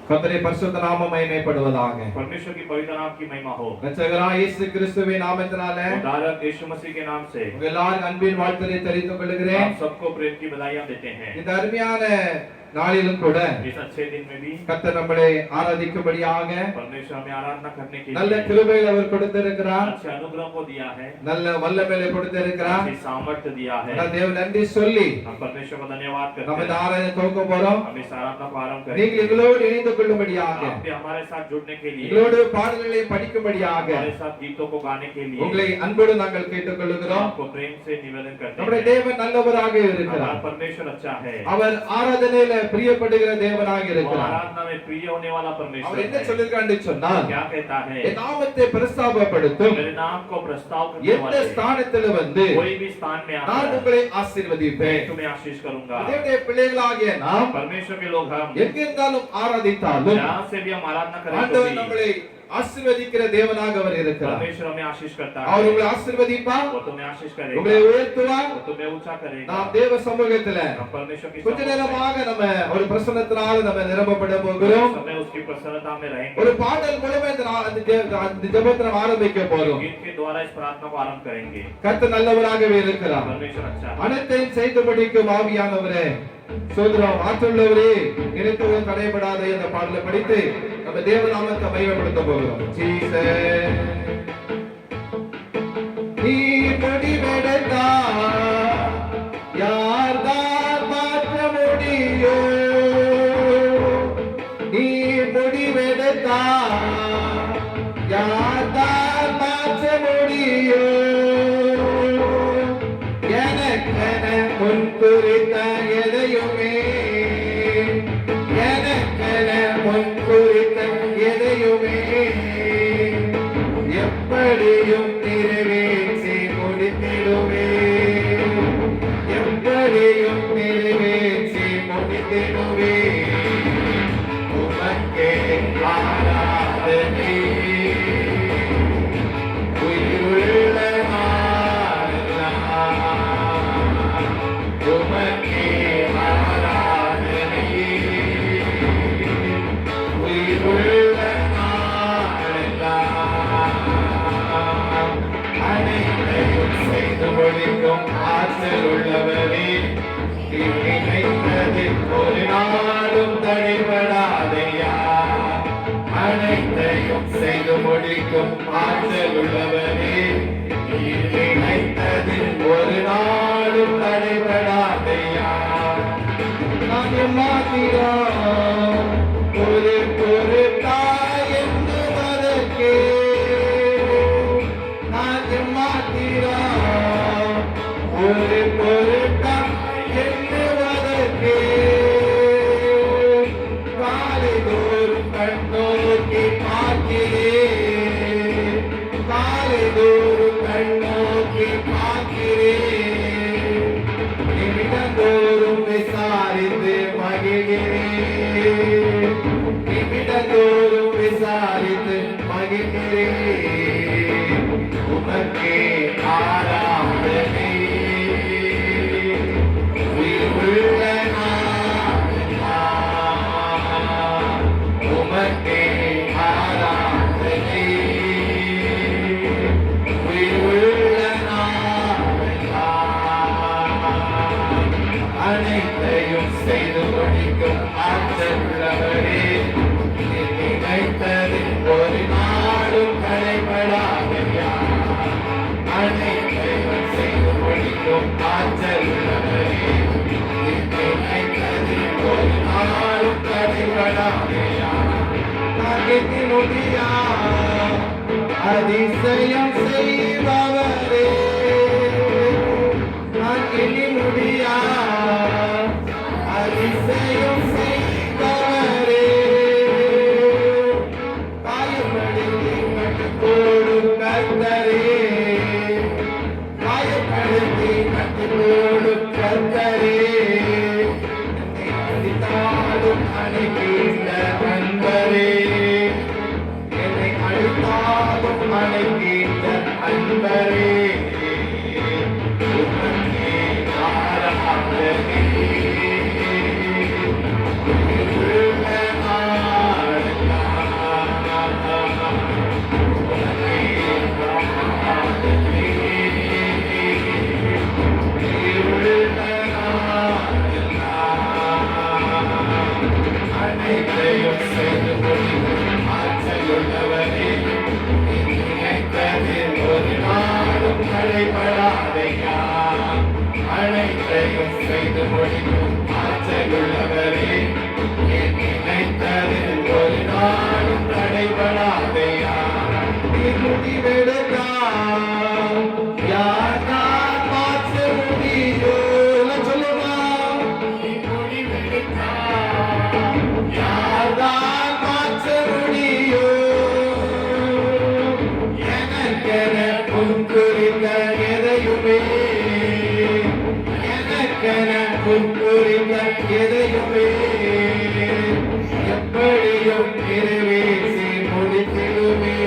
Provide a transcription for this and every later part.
கர்த்தருடைய பரிசுத்த நாமம் மகிமைப்படுவதாக. परमेश्वर की पवित्र नाम की महिमा हो। இரட்சகராகிய இயேசு கிறிஸ்துவின் நாமத்தினாலே उद्धारक यीशु मसीह के नाम से உங்கள் எல்லாரும் அன்பின் வாழ்த்துக்களை தெரிவித்துக் கொள்கிறேன். आप सबको प्रेम की बधाइयां देते हैं। இந்த அருமையான நாளிலும் கூட इस अच्छे दिन में भी கர்த்தர் நம்மளை ஆராதிக்கும்படியாக परमेश्वर हमें आराधना करने के நல்ல लिए கிருபைகளை அவர் கொடுத்திருக்கிறார். अच्छे अनुग्रह को दिया है, நல்ல வல்லமையை கொடுத்திருக்கிறார். अच्छी सामर्थ्य दिया है। நான் தேவ நன்றி சொல்லி हम परमेश्वर को धन्यवाद நம்ம करते இந்த हैं। ஆராதனை துவக்க போறோம். हम इस आराधना को आरंभ நீங்கள் करेंगे। எங்களோடு இணைந்து கொள்ளும்படியாக, आप भी हमारे साथ जुड़ने के लिए, எங்களோடு பாடல்களை படிக்கும்படியாக हमारे साथ गीतों को गाने के लिए உங்களை அன்போடு நாங்கள் கேட்டுக்கொள்கிறோம். आपको प्रेम से निवेदन करते நம்முடைய हैं। தேவன் நல்லவராக हमारा இருக்கிறார். परमेश्वर अच्छा है, அவர் ஆராதனையில பிரியப்படுகிற தேவனாக वो இருக்கிறார். आराधना में प्रिय होने वाला அவர் परमेश्वर என்ன है। சொல்லிருக்கான்னு சொன்னால், क्या कहता है? என் நாமத்தை பிரஸ்தாபப்படுத்தும் मेरे नाम को प्रस्ताव करने எந்த वाले ஸ்தானத்துல வந்து कोई भी स्थान में நான் आता है, உங்களை ஆசீர்வதிப்பேன். तुम्हें आशीष करूंगा। தேவனுடைய பிள்ளைகளாகிய நாம் परमेश्वर के लोग हम எங்கிருந்தாலும் ஆராதித்தாலும் जहाँ से भी हम आराधना करें तो ஆண்டவர் भी நம்மளை ஆசீர்வதிக்கிற தேவனாக அவர் இருக்கிறார். परमेश्वर हमें आशीष करता அவர் है। உங்களை ஆசீர்வதிப்பார், वो तुम्हें आशीष உங்களை करेगा, உயர்த்துவார். वो तुम्हें ऊंचा करेगा। நாம் தேவ சமூகத்துல हम परमेश्वर की கொஞ்ச सम्मुख में நேரமாக நம்ம ஒரு பிரசன்னத்தினால நம்ம நிரப்பப்பட போகிறோம். समय उसकी प्रसन्नता में रहेंगे। ஒரு பாடல் மூலமா அந்த ஜெபத்தை நம்ம ஆரம்பிக்க போறோம். गीत के द्वारा इस प्रार्थना को आरंभ करेंगे। கர்த்தர் நல்லவராகவே இருக்கிறார். परमेश्वर अच्छा है। அனைத்தையும் செய்து முடிக்கும் ஆவியானவரே, சோதரம் ஆற்றலுள்ளவரே, நினைத்தவர்கள் தடைபடாத இந்த பாடலை படித்து நம்ம தேவநாமத்தை மகிமைப்படுத்த போகிறோம். ஜீசஸ் நீ முடிவெடுத்தா யார்தான் மாற்ற முடியும்? நீ முடிவெடுத்தா யார்தான் மாற்ற முடியும்? எனக்கென முன்குறித்த எதையுமே, எனக்கென முன்குறித்த எதையுமே எப்படியும் நிறைவேற்றி முடித்திடுவே, எப்படியும் நிறைவேற்றி முடித்திடுவே. உமக்கே ஆராதனை உயிருள்ள நாளெல்லாம். உமக்கே ஆராதனை உயிருள்ள நாளெல்லாம். அனைத்தையும் செய்து முடிக்கும் ஆற்றல் உள்ளவரே, நீ நினைத்தது ஒரு நாளும் தடைபடாதையா. அனைத்தையும் செய்து முடிக்கும் ஆற்றல் உள்ளவரே, நீ நினைத்தது ஒரு நாளும் தடைபடாதையா. நான் மாத்திரம் ஒரு பொருட்டாய் எண்ணுவதற்கே, நான் மாத்திரம் ஒரு பொருட்டாய் எண்ணுவதற்கே காலைதோறும் கண்ணோக்கி பார்க்கிறேன், காலைதோறும் கண்ணோக்கி பார்க்கிறேன். நிமிடந்தோறும் விசாரித்து மகிழ்கிறேன், நிமிடந்தோறும் விசாரித்து மகிழ்கிறேன். உமக்கே ஆராதனை உயிருள்ள நாளெல்லாம். உமக்கே ஆராதனை உயிருள்ள நாளெல்லாம். அனைத்தையும் செய்து முடிக்கும் ஆற்றல் உள்ளவரே, நீ நினைத்தது ஒரு நாளும் தடைபடாதையா. அனைத்தையும் செய்து முடிக்கும் ஆற்றல் உள்ளவரே, நீ நினைத்தது ஒரு நாளும் தடைபடாதையா. நகைத்தினுடைய அதிசயம் செய்பவரே, நகைத்தினுடைய அதிசயம் செய்பவரே, காயப்படுத்தி கட்டுக்கோடும் கர்த்தரே, காயப்படுத்தி கட்டுக்கோடும் கர்த்தரே, என்னை அடித்தாலும் அணைக்கின்ற அன்பரே, என்னை அடித்தாலும் அணைக்கின்ற அன்பரே. செய்து முடிக்கும் ஆற்றலுள்ளவரே, என் நினைத்தது ஒரு நாளும் தடைபடாதையா. நீர் முடிவெடுத்தால் யார்தான் மாற்ற முடியும்? எல்லாம் சொல்லுமா? நீர் முடிவெடுத்தால் யார்தான் மாற்ற முடியும்? எனக்கென குறித்த எதையுமே, எனக்கென குறித்த எதையுமே எப்படியும் நிறைவேற்றி முடித்திடுவே,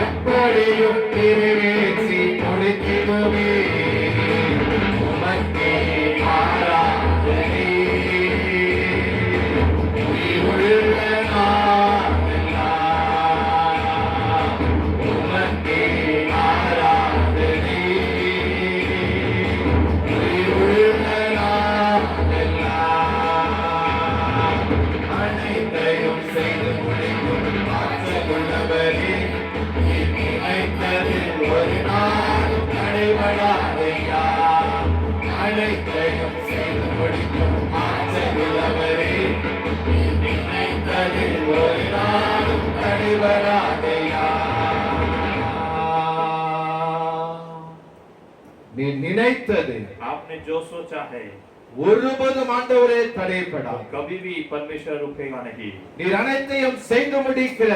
எப்படியும் நிறைவேற்றி முடித்திடுவே. உமக்கே ஆராதனை, உயிருள்ள நாளெல்லாம் உமக்கே ஆராதனை, உயிருள்ள நாளெல்லாம் அனைத்தையும் செய்து முடிக்கும் ஆற்றலுள்ளவரே, நீர் நினைத்ததில் ஒரு நாளும் தடைபடாதையா. அனைத்தையும் செய்து முடிக்கும் ஆற்றலுள்ளவரே, நீர் நினைத்ததில் ஒரு நாளும் தடைபடாதையா. நீ நினைத்தது आपने जो सोचा है ஒருபோதும் ஆண்டவரே தடைபடாது. कभी भी परमेश्वर रुकेगा नहीं। நீர் அனைத்தையும் செய்து முடிக்கிற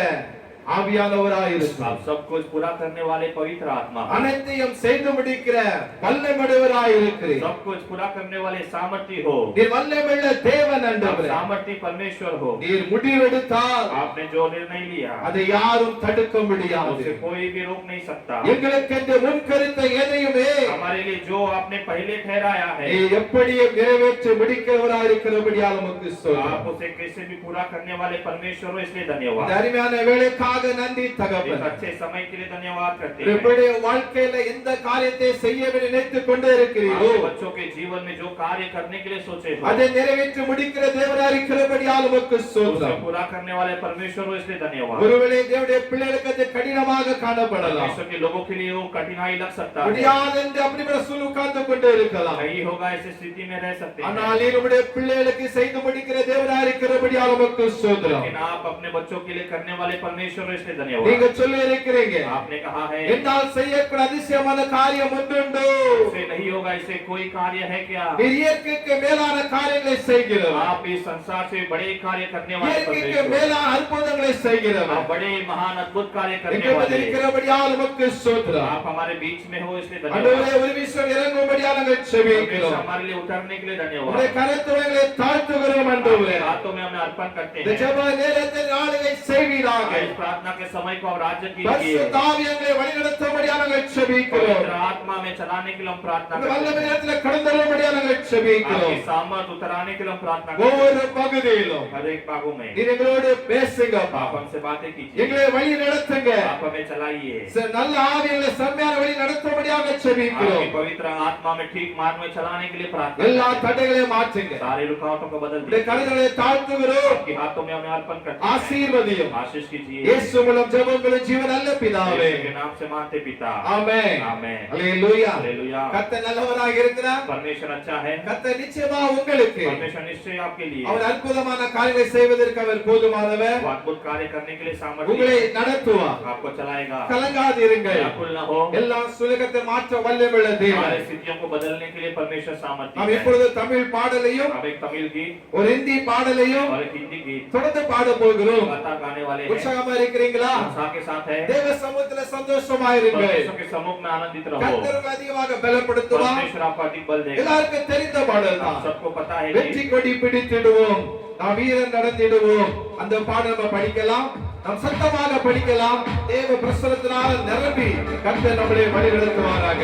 ஆவியானவராயிருக்கிறார். आप सब कुछ पूरा करने वाले पवित्र आत्मा हो। அனைத்தையும் செய்து முடிக்கிற வல்லமையுள்ளவராயிருக்கிறீர். सब कुछ पूरा करने वाले सामर्थी हो। நீர் வல்லமையுள்ள தேவன் आप ஆண்டவரே. सामर्थी परमेश्वर हो। நீர் முடிவெடுத்தால் आपने जो निर्णय लिया அதை யாரும் தடுக்க முடியாது. उसे कोई भी रोक नहीं सकता। எங்களுக்கென்று முன்கருத்த எதையுமே हमारे लिए जो आपने पहले ठहराया है நீர் எப்படியும் நிறைவேற்றி முடிக்கிறவராயிருக்கிறபடியால் உமக்கு आप ஸ்தோத்திரம். उसे कैसे भी पूरा करने वाले परमेश्वर हो, इसलिए धन्यवाद। இந்த அருமையான வேளைக்காக நன்றி इस தகப்பனே. अच्छे समय के लिए धन्यवाद करते हैं। உங்களுடைய வாழ்க்கையில எந்த காரியத்தை செய்ய நினைத்துக் கொண்டே இருக்கிறீரோ आपके बच्चों के जीवन में जो कार्य करने के लिए सोचे हो அதை நிறைவேற்றி முடிக்கிற தேவனாயிருக்கிறபடியால் உமக்கு उसे ஸ்தோத்திரம். पूरा करने वाले परमेश्वर हो, इसलिए धन्यवाद। ஒருவேளை தேவனுடைய பிள்ளைகளுக்கு அது கடினமாக காணப்படலாம். परमेश्वर के लोगों के लिए वो कठिनाई लग सकता है, முடியாது என்று அப்படி பிரசூல் உட்கார்ந்து கொண்டே இருக்கலாம். नहीं होगा ऐसी स्थिति में रह सकते हैं। ஆனால் நீருடைய பிள்ளைகளுக்கு செய்து முடிக்கிற தேவனாயிருக்கிறபடியால் உமக்கு ஸ்தோத்திரம். लेकिन आप अपने बच्चों के लिए करने वाले परमेश्वर हो, इसलिए நீங்க धन्यवाद। சொல்லி இருக்கிறீங்க आपने कहा है என்னால் செய்யக்கூடிய அதிசயமான காரியம் ஒன்றுண்டு. इसे नहीं होगा, इसे कोई कार्य है क्या? நீர் இயற்கைக்கு மேலான காரியங்களை செய்கிறவர். आप इस संसार से बड़े कार्य करने वाले இயற்கைக்கு परमेश्वर, மேலான அற்புதங்களை செய்கிறவர். आप बड़े महान अद्भुत कार्य करने எங்களை वाले, இருக்கிறபடியால் உமக்கு ஸ்தோத்திரம். आप हमारे बीच में हो, इसलिए ஆண்டவரே धन्यवाद। ஒரு விஷயம் இறங்கும்படியாக நாங்கள் परमेश्वर செபிக்கிறோம். हमारे लिए उतरने के लिए உம்முடைய धन्यवाद। கரத்துவங்களை தாழ்த்துகிறோம் ஆண்டவரே. आपके हाथों में हमें अर्पण करते இந்த हैं। ஜெப நேரத்தை நாளுகை செய்வீராக. इस प्रार्थना के समय को आप राज्य कीजिए। பரிசுத்த ஆவியானவரை வழிநடத்தும்படியாக நாங்கள் செபிக்கிறோம். पवित्र आत्मा में चलाने के लिए हम प्रार्थना இந்த करते வல்லமை हैं। நேரத்தில் கடந்து வரும்படியாக நாங்கள் செபிக்கிறோம். आपकी सामर्थ उतराने के लिए हम प्रार्थना करते हैं। ஒவ்வொரு பகுதியிலும் हर एक भागों में நீர் எங்களோடு பேசுங்கப்பா. आप हमसे बातें कीजिए, எங்களை வழி நடத்துங்க. आप हमें चलाइए। நல்ல ஆவியானவரை செம்மையான வழி நடத்தும்படியாக செபிக்கிறோம். आपकी पवित्र आत्मा में ठीक मार्ग में चलाने के लिए प्रार्थना எல்லா करते हैं। தடைகளையும் மாற்றுங்க. सारे रुकावटों को बदल உம்முடைய दीजिए। கரங்களை தாழ்த்துகிறோம். आपके हाथों में हमें अर्पण करते हैं। ஆசீர்வதியும். आशीष कीजिए। இயேசு மூலம் ஜெபங்களும் ஜீவன் அல்ல பிதாவே. यीशु के नाम से मानते पिता, ஆமென். आमेन। அல்லேலூயா. हालेलुया। கர்த்தர் நல்லவராக இருக்கிறார். परमेश्वर अच्छा है। கர்த்தர் நிச்சயமா உங்களுக்கு परमेश्वर निश्चय आपके लिए அவர் அற்புதமான காரியங்களை செய்வதற்கு அவர் போதுமானவர். वो अद्भुत कार्य करने के लिए सामर्थ्य உங்களை है। நடத்துவார். आपको चलाएगा। கலங்காதிருங்கள். व्याकुल न हो। எல்லா சுலகத்தை மாற்ற வல்லமையுள்ள தேவன். हमारे स्थितियों को बदलने के लिए परमेश्वर सामर्थ्य நாம் है। இப்பொழுது தமிழ் பாடலையும் हम एक तमिल गीत ஒரு हिंदी பாடலையும் और एक हिंदी गीत தொடர்ந்து பாட போகிறோம். गाता गाने वाले हैं। உற்சாகமா இருக்கிறீங்களா? उत्साह के साथ है। தேவ சமூகத்துல சந்தோஷமாயிருங்கள். परमेश्वर के सम्मुख में आनंदित रहो। கர்த்தர் உங்களை அதிகமாக பலப்படுத்துவார். परमेश्वर आपको अधिक बल देगा। எல்லாருக்கும் தெரிந்த பாடல் आप தான். सबको पता है வெற்றி कि கொடி பிடித்திடுவோம், நாம் வீரன் நடத்திடுவோம். அந்த பாடல் நம்ம படிக்கலாம், நாம் சத்தமாக படிக்கலாம். தேவ பிரசன்னத்தினால் நிரம்பி கர்த்தர் நம்மளை வழிநடத்துவாராக.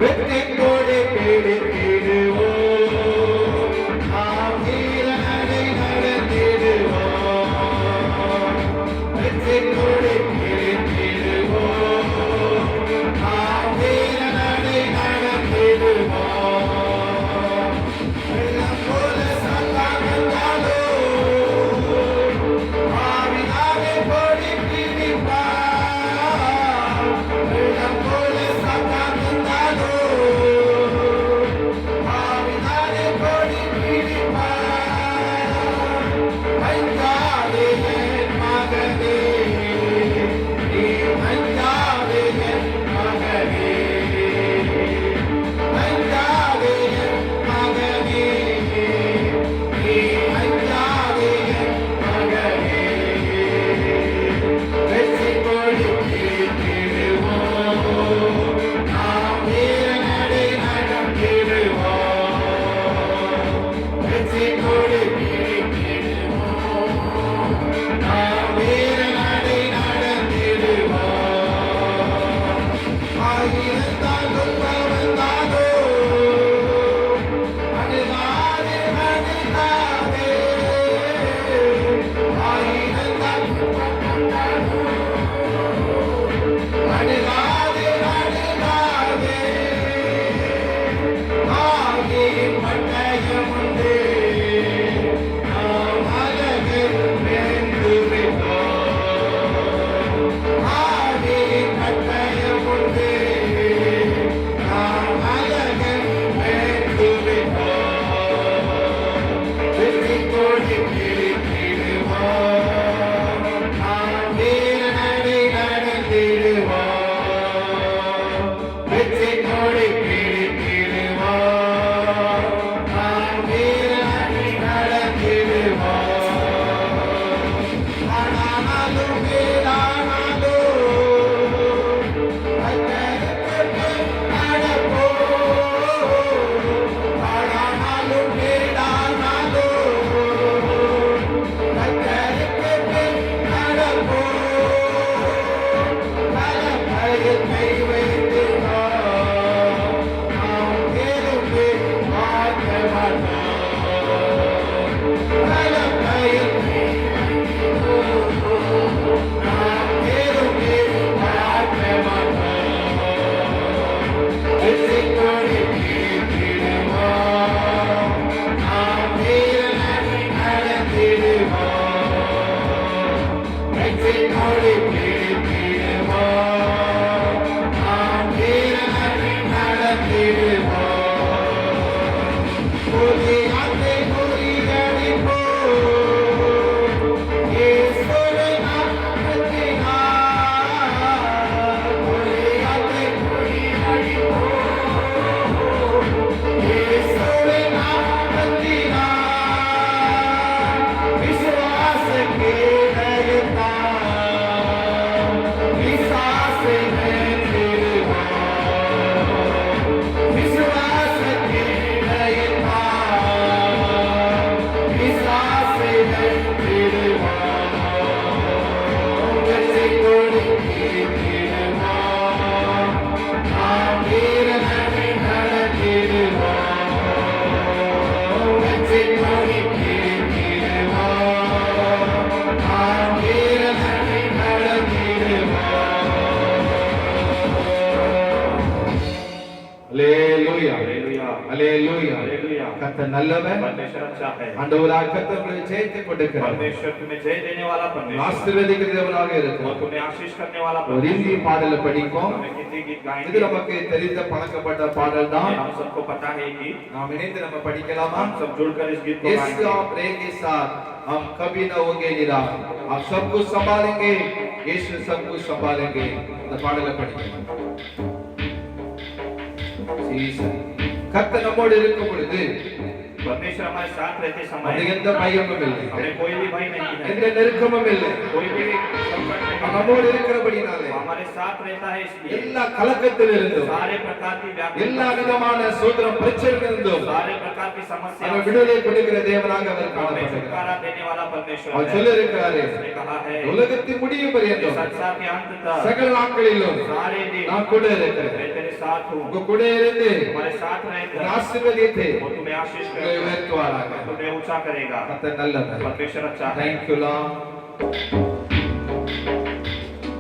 வெற்றி கொடி பிடித்திடுவோம், நாம் வீரனை நடத்திடுவோம். வெற்றி கொடி பிடித்திடுவோம், நாம் வீரனை நடத்திடுவோம். வெள்ளம் போல சத்தம் வந்தாலும் ஆவியானவர் கொடி பிடிப்பார். வெள்ளம் போல கர்த்தர் நல்லவர். परमेश्वर अच्छा है। ஆண்டவராக கர்த்தர் உங்களை ஜெயித்து கொடுக்கிறார். परमेश्वर तुम्हें जय देने वाला परमेश्वर, ஆசீர்வதிக்கிற தேவனாக और இருக்கிறார். तुम्हें आशीष करने वाला ஒரு இந்தி परमेश्वर। பாடலை படிப்போம். हमें हिंदी गीत இது गाएंगे। நமக்கு தெரிந்த பழக்கப்பட்ட பாடல் தான். हम सबको पता है कि நாம் இணைந்து நம்ம படிக்கலாமா? हम सब जुड़कर इस गीत को यीशु गाएंगे। आप रहेंगे साथ, हम कभी न होंगे निराश, आप सब कुछ संभालेंगे, यीशु सब कुछ संभालेंगे. இந்த பாடலை படிக்கலாம். ஜீசஸ் கர்த்தர் நம்மோடு இருக்கும் பொழுது परमेश्वर हमारे साथ रहते நமக்கு समय எந்த பயமும் இல்லை, हमें कोई भी भय नहीं है, எந்த நெருக்கமும் இல்லை. कोई भी संकट नहीं है। நம்மோடு இருக்கிறபடினாலே वो हमारे साथ रहता है, इसलिए எல்லா கலக்கத்திலிருந்தும் सारे प्रकार की எல்லா व्याकुलता, விதமான சோதனை பிரச்சனைகளிலிருந்தும் सारे प्रकार की समस्या, நம்ம விடுதலை கொடுக்கிற தேவனாக அவர் हमें காணப்படுகிறார். छुटकारा देने वाला परमेश्वर அவர் है। சொல்லியிருக்கிறாரே, उसने कहा है உலகத்தின் முடிவு பரியந்தம் संसार के अंत तक சகல நாட்களிலும் सारे दिन நான் கூட இருக்கிறேன். मैं तेरे साथ हूँ, உங்க கூட இருந்து हमारे साथ रहकर ஆசீர்வதித்து वो तुम्हें आशीष உங்களை करेगा, உயர்த்துவாராக. तुम्हें ऊंचा करेगा। கர்த்தர் நல்லவர். परमेश्वर अच्छा है। Thank you Lord.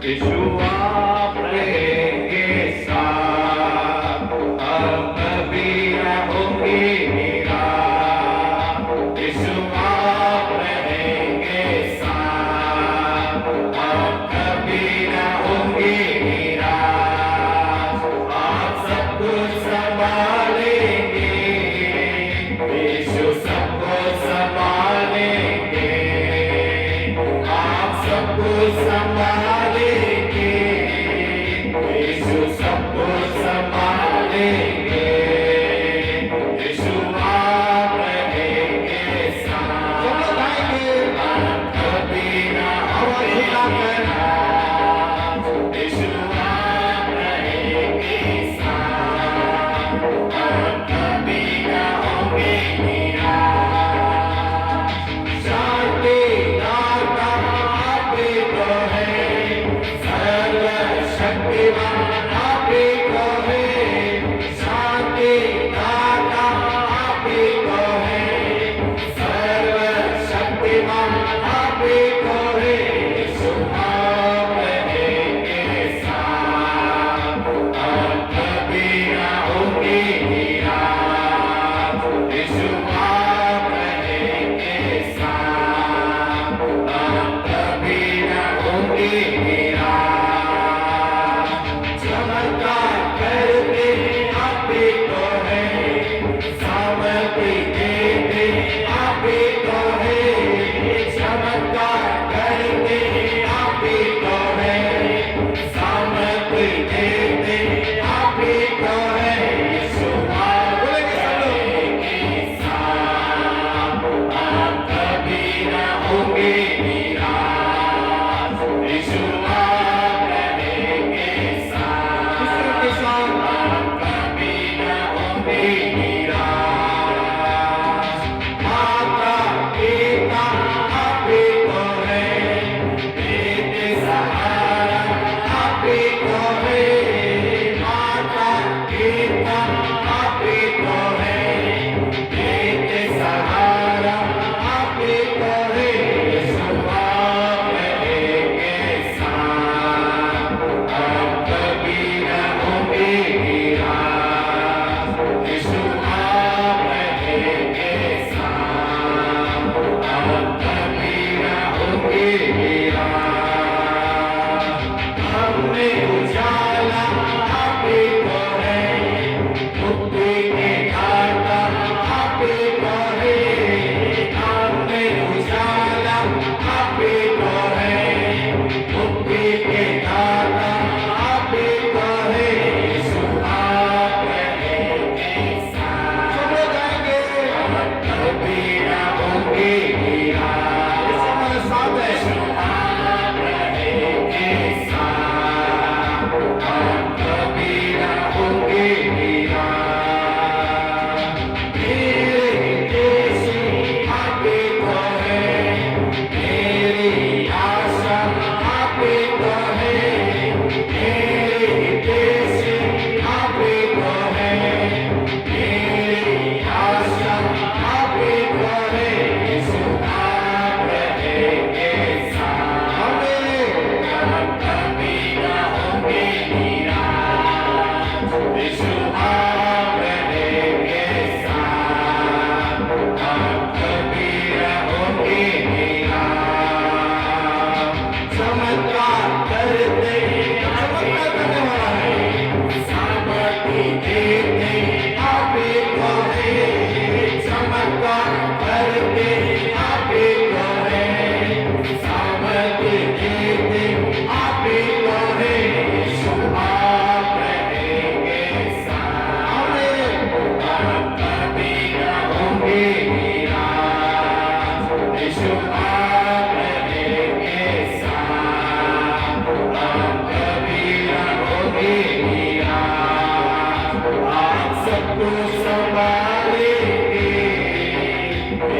यीशु आप रहेंगे साथ, हम कभी न होंगे निराश। यीशु आप रहेंगे साथ, हम कभी न होंगे निराश। आप सब कुछ संभालेंगे, यीशु सबको संभालेंगे, आप सब कुछ संभालेंगे, यीशु सबको संभालेंगे। यीशु आप रहेंगे साथ, सब लोग आएंगे. हम कभी न आवाज होंगे उठाकर. निराश। यीशु आप रहेंगे साथ, हम कभी न होंगे निराश।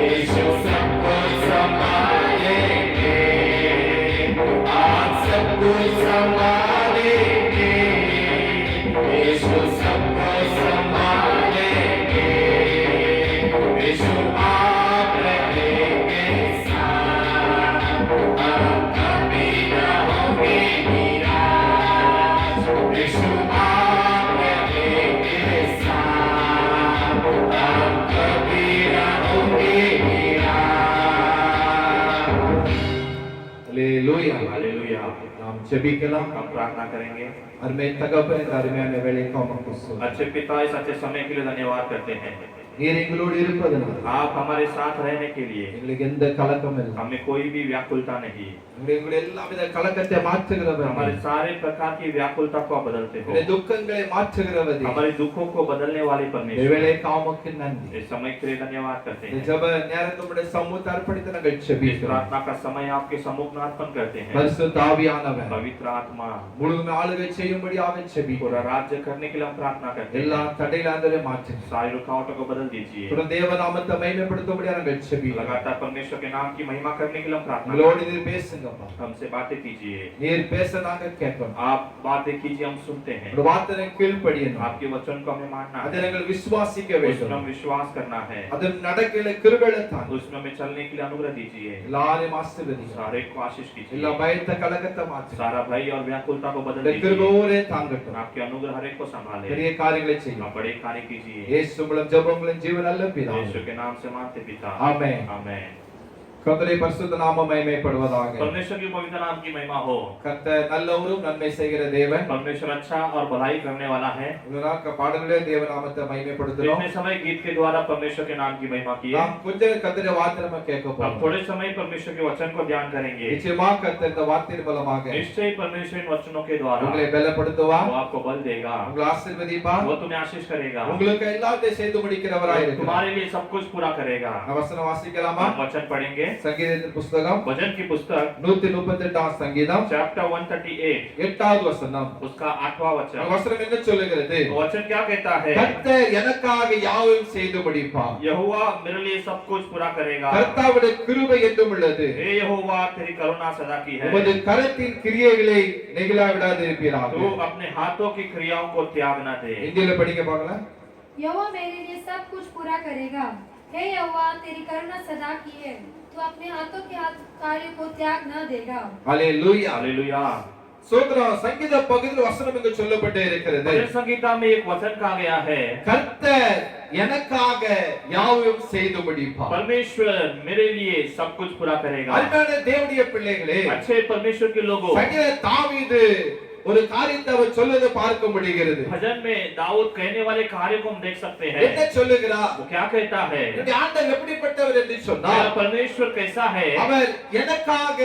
यीशु सबको संभालेंगे, आप सब कुछ संभालेंगे, यीशु सबको संभालेंगे, यीशु आप रहेंगे साथ, हम कभी न होंगे निराश, यीशु आप रहेंगे साथ, हम कभी न होंगे निराश। ஹல்லேலூயா. हालेलुया। நாம் ஜெபிக்கலாம். हम प्रार्थना करेंगे। அருமை தகப்பனே, இந்த அருமையான வேளைக்கு உமக்கு ஸ்தோத்திரம். अच्छे पिता, इस अच्छे समय के लिए धन्यवाद करते हैं। நீர் எங்களோடு இருப்பதனால் आप हमारे साथ रहने के लिए எங்களுக்கு எந்த கலக்கம் இல்லை. हमें कोई भी व्याकुलता नहीं, எங்களுடைய எல்லா வித கலக்கத்தை மாற்றுகிறவர், हमारे सारे प्रकार की व्याकुलता को आप बदलते हो, எங்களுடைய துக்கங்களை மாற்றுகிறவர், हमारे दुखों को बदलने वाले இந்த परमेश्वर, வேளைக்கு உமக்கு நன்றி. इस समय के लिए धन्यवाद करते இந்த हैं। ஜெப நேரத்தை உம்முடைய சமூகத்தில் அர்ப்பணித்து நாங்கள் इस ஜெபிக்கிறோம். प्रार्थना का समय आपके सम्मुख में अर्पण करते हैं। பரிசுத்த ஆவியானவர் पवित्र आत्मा முழுமை ஆளுகை செய்யும்படியாக ஜெபிக்கிறோம். पूरा राज्य करने के लिए हम प्रार्थना करते எல்லா हैं। தடையிலாந்தரை மாற்றுங்க. सारी रुकावटों को बदल दीजिए। தொடர்ந்து தேவநாமத்தை மகிமைப்படுத்தும்படியாக நாங்கள் ஜெபிக்கிறோம். लगातार परमेश्वर के नाम की महिमा करने के लिए हम प्रार्थना உங்களோடு करते நீர் பேசுங்கப்பா. हैं। हमसे बातें कीजिए, நீர் பேச நாங்கள் கேட்கிறோம். आप बातें कीजिए, हम सुनते हैं। உங்களுடைய வார்த்தையை கீழ்ப்படியணும். आपके वचन को हमें मानना அதை है, நாங்கள் விசுவாசிக்க उसमें வேண்டும். हम विश्वास करना है, அது நடக்கையில கிருபையை தாங்க. उसमें हमें चलने के लिए अनुग्रह दीजिए। எல்லாரையும் ஆசீர்வதிங்க. सारे को आशीष எல்லா कीजिए, பயத்தை கலக்கத்தை மாற்றுங்க. सारा भय और व्याकुलता को बदल இந்த दीजिए। கிருபையோரே தாங்கட்டும். आपके अनुग्रह हर एक को संभाले, பெரிய காரியங்களை செய்யும். आप बड़े कार्य कीजिए। இயேசு மூலம் ஜெபங்களும் ஜீவன் நல்ல பிதாவே. यीशु के नाम से मानते पिता, ஆமென். आमेन। கர்த்தருடைய பரிசுத்த நாமம் மகிமைப்படுவதாக. परमेश्वर की पवित्र नाम की महिमा हो। கர்த்தர் நல்லவரும் நன்மை செய்கிற தேவன். परमेश्वर अच्छा और भलाई करने वाला है। இதனால் பாடல்களே தேவநாமத்தை மகிமைப்படுத்துறோம். इतने समय गीत के द्वारा परमेश्वर के नाम की महिमा की है। நாம் கொஞ்சம் கர்த்தருடைய வார்த்தையை நம்ம கேட்க अब போறோம். थोड़े समय परमेश्वर के वचन को ध्यान करेंगे। நிச்சயமா கர்த்தர் இந்த வார்த்தையின் மூலமாக निश्चय परमेश्वर इन वचनों के द्वारा உங்களை பலப்படுத்துவா, वो आपको बल देगा, உங்களை ஆசீர்வதிப்பா, वो तुम्हें आशीष करेगा, உங்களுக்கு எல்லாத்தையும் செய்து முடிக்கிறவராய் இருக்கிறார். तुम्हारे लिए सब कुछ पूरा करेगा। வசனம் வாசிக்கலாமா? हम वचन पढ़ेंगे। சங்கீதத்தின் புஸ்தகம் वचन की पुस्तक 138 சங்கீதம் चैप्टर 138 8வது வசனம். उसका 8वां அந்த वचन। வசனம் என்ன சொல்லுகிறது? वचन क्या कहता है? கர்த்தர் எனக்காக யாவையும் செய்து முடிப்பார். यहोवा मेरे लिए सब कुछ पूरा करेगा। கர்த்தாவுடைய கிருபை என்றும் உள்ளது. हे यहोवा तेरी करुणा सदा की है। உமது கரத்தின் கிரியைகளை நெகிழ விடாதிருப்பீராக. तू अपने हाथों की क्रियाओं को त्याग न दे। இந்தியில படிக்க பார்க்கலாம். यहोवा मेरे लिए सब कुछ पूरा करेगा। हे यहोवा तेरी करुणा सदा की है, तू अपने हाथों के हाथ कार्य को त्याग न देगा। ஹalleluya. हालेलुया। சோதரம் சங்கீத பகுதியில் வசனம் இங்கு சொல்லப்பட்டு இருக்கிறது. भजन संगीता में एक वचन कहा गया है, கர்த்தர் எனக்காக யாவையும் செய்து முடிப்பார். परमेश्वर मेरे लिए सब कुछ पूरा करेगा। அருமையான தேவனுடைய பிள்ளைகளே, अच्छे परमेश्वर के लोगों, சங்கீத தாவீது ஒரு காரியத்தை அவர் சொல்லுவதை பார்க்க முடிகிறது. भजन में दाऊद कहने वाले कार्य को हम देख सकते हैं। என்ன சொல்லுகிறார்? वो क्या कहता है? என்னுடைய ஆண்டவர் எப்படிப்பட்டவர் என்று मेरा சொன்னார், परमेश्वर कैसा है? அவர் எனக்காக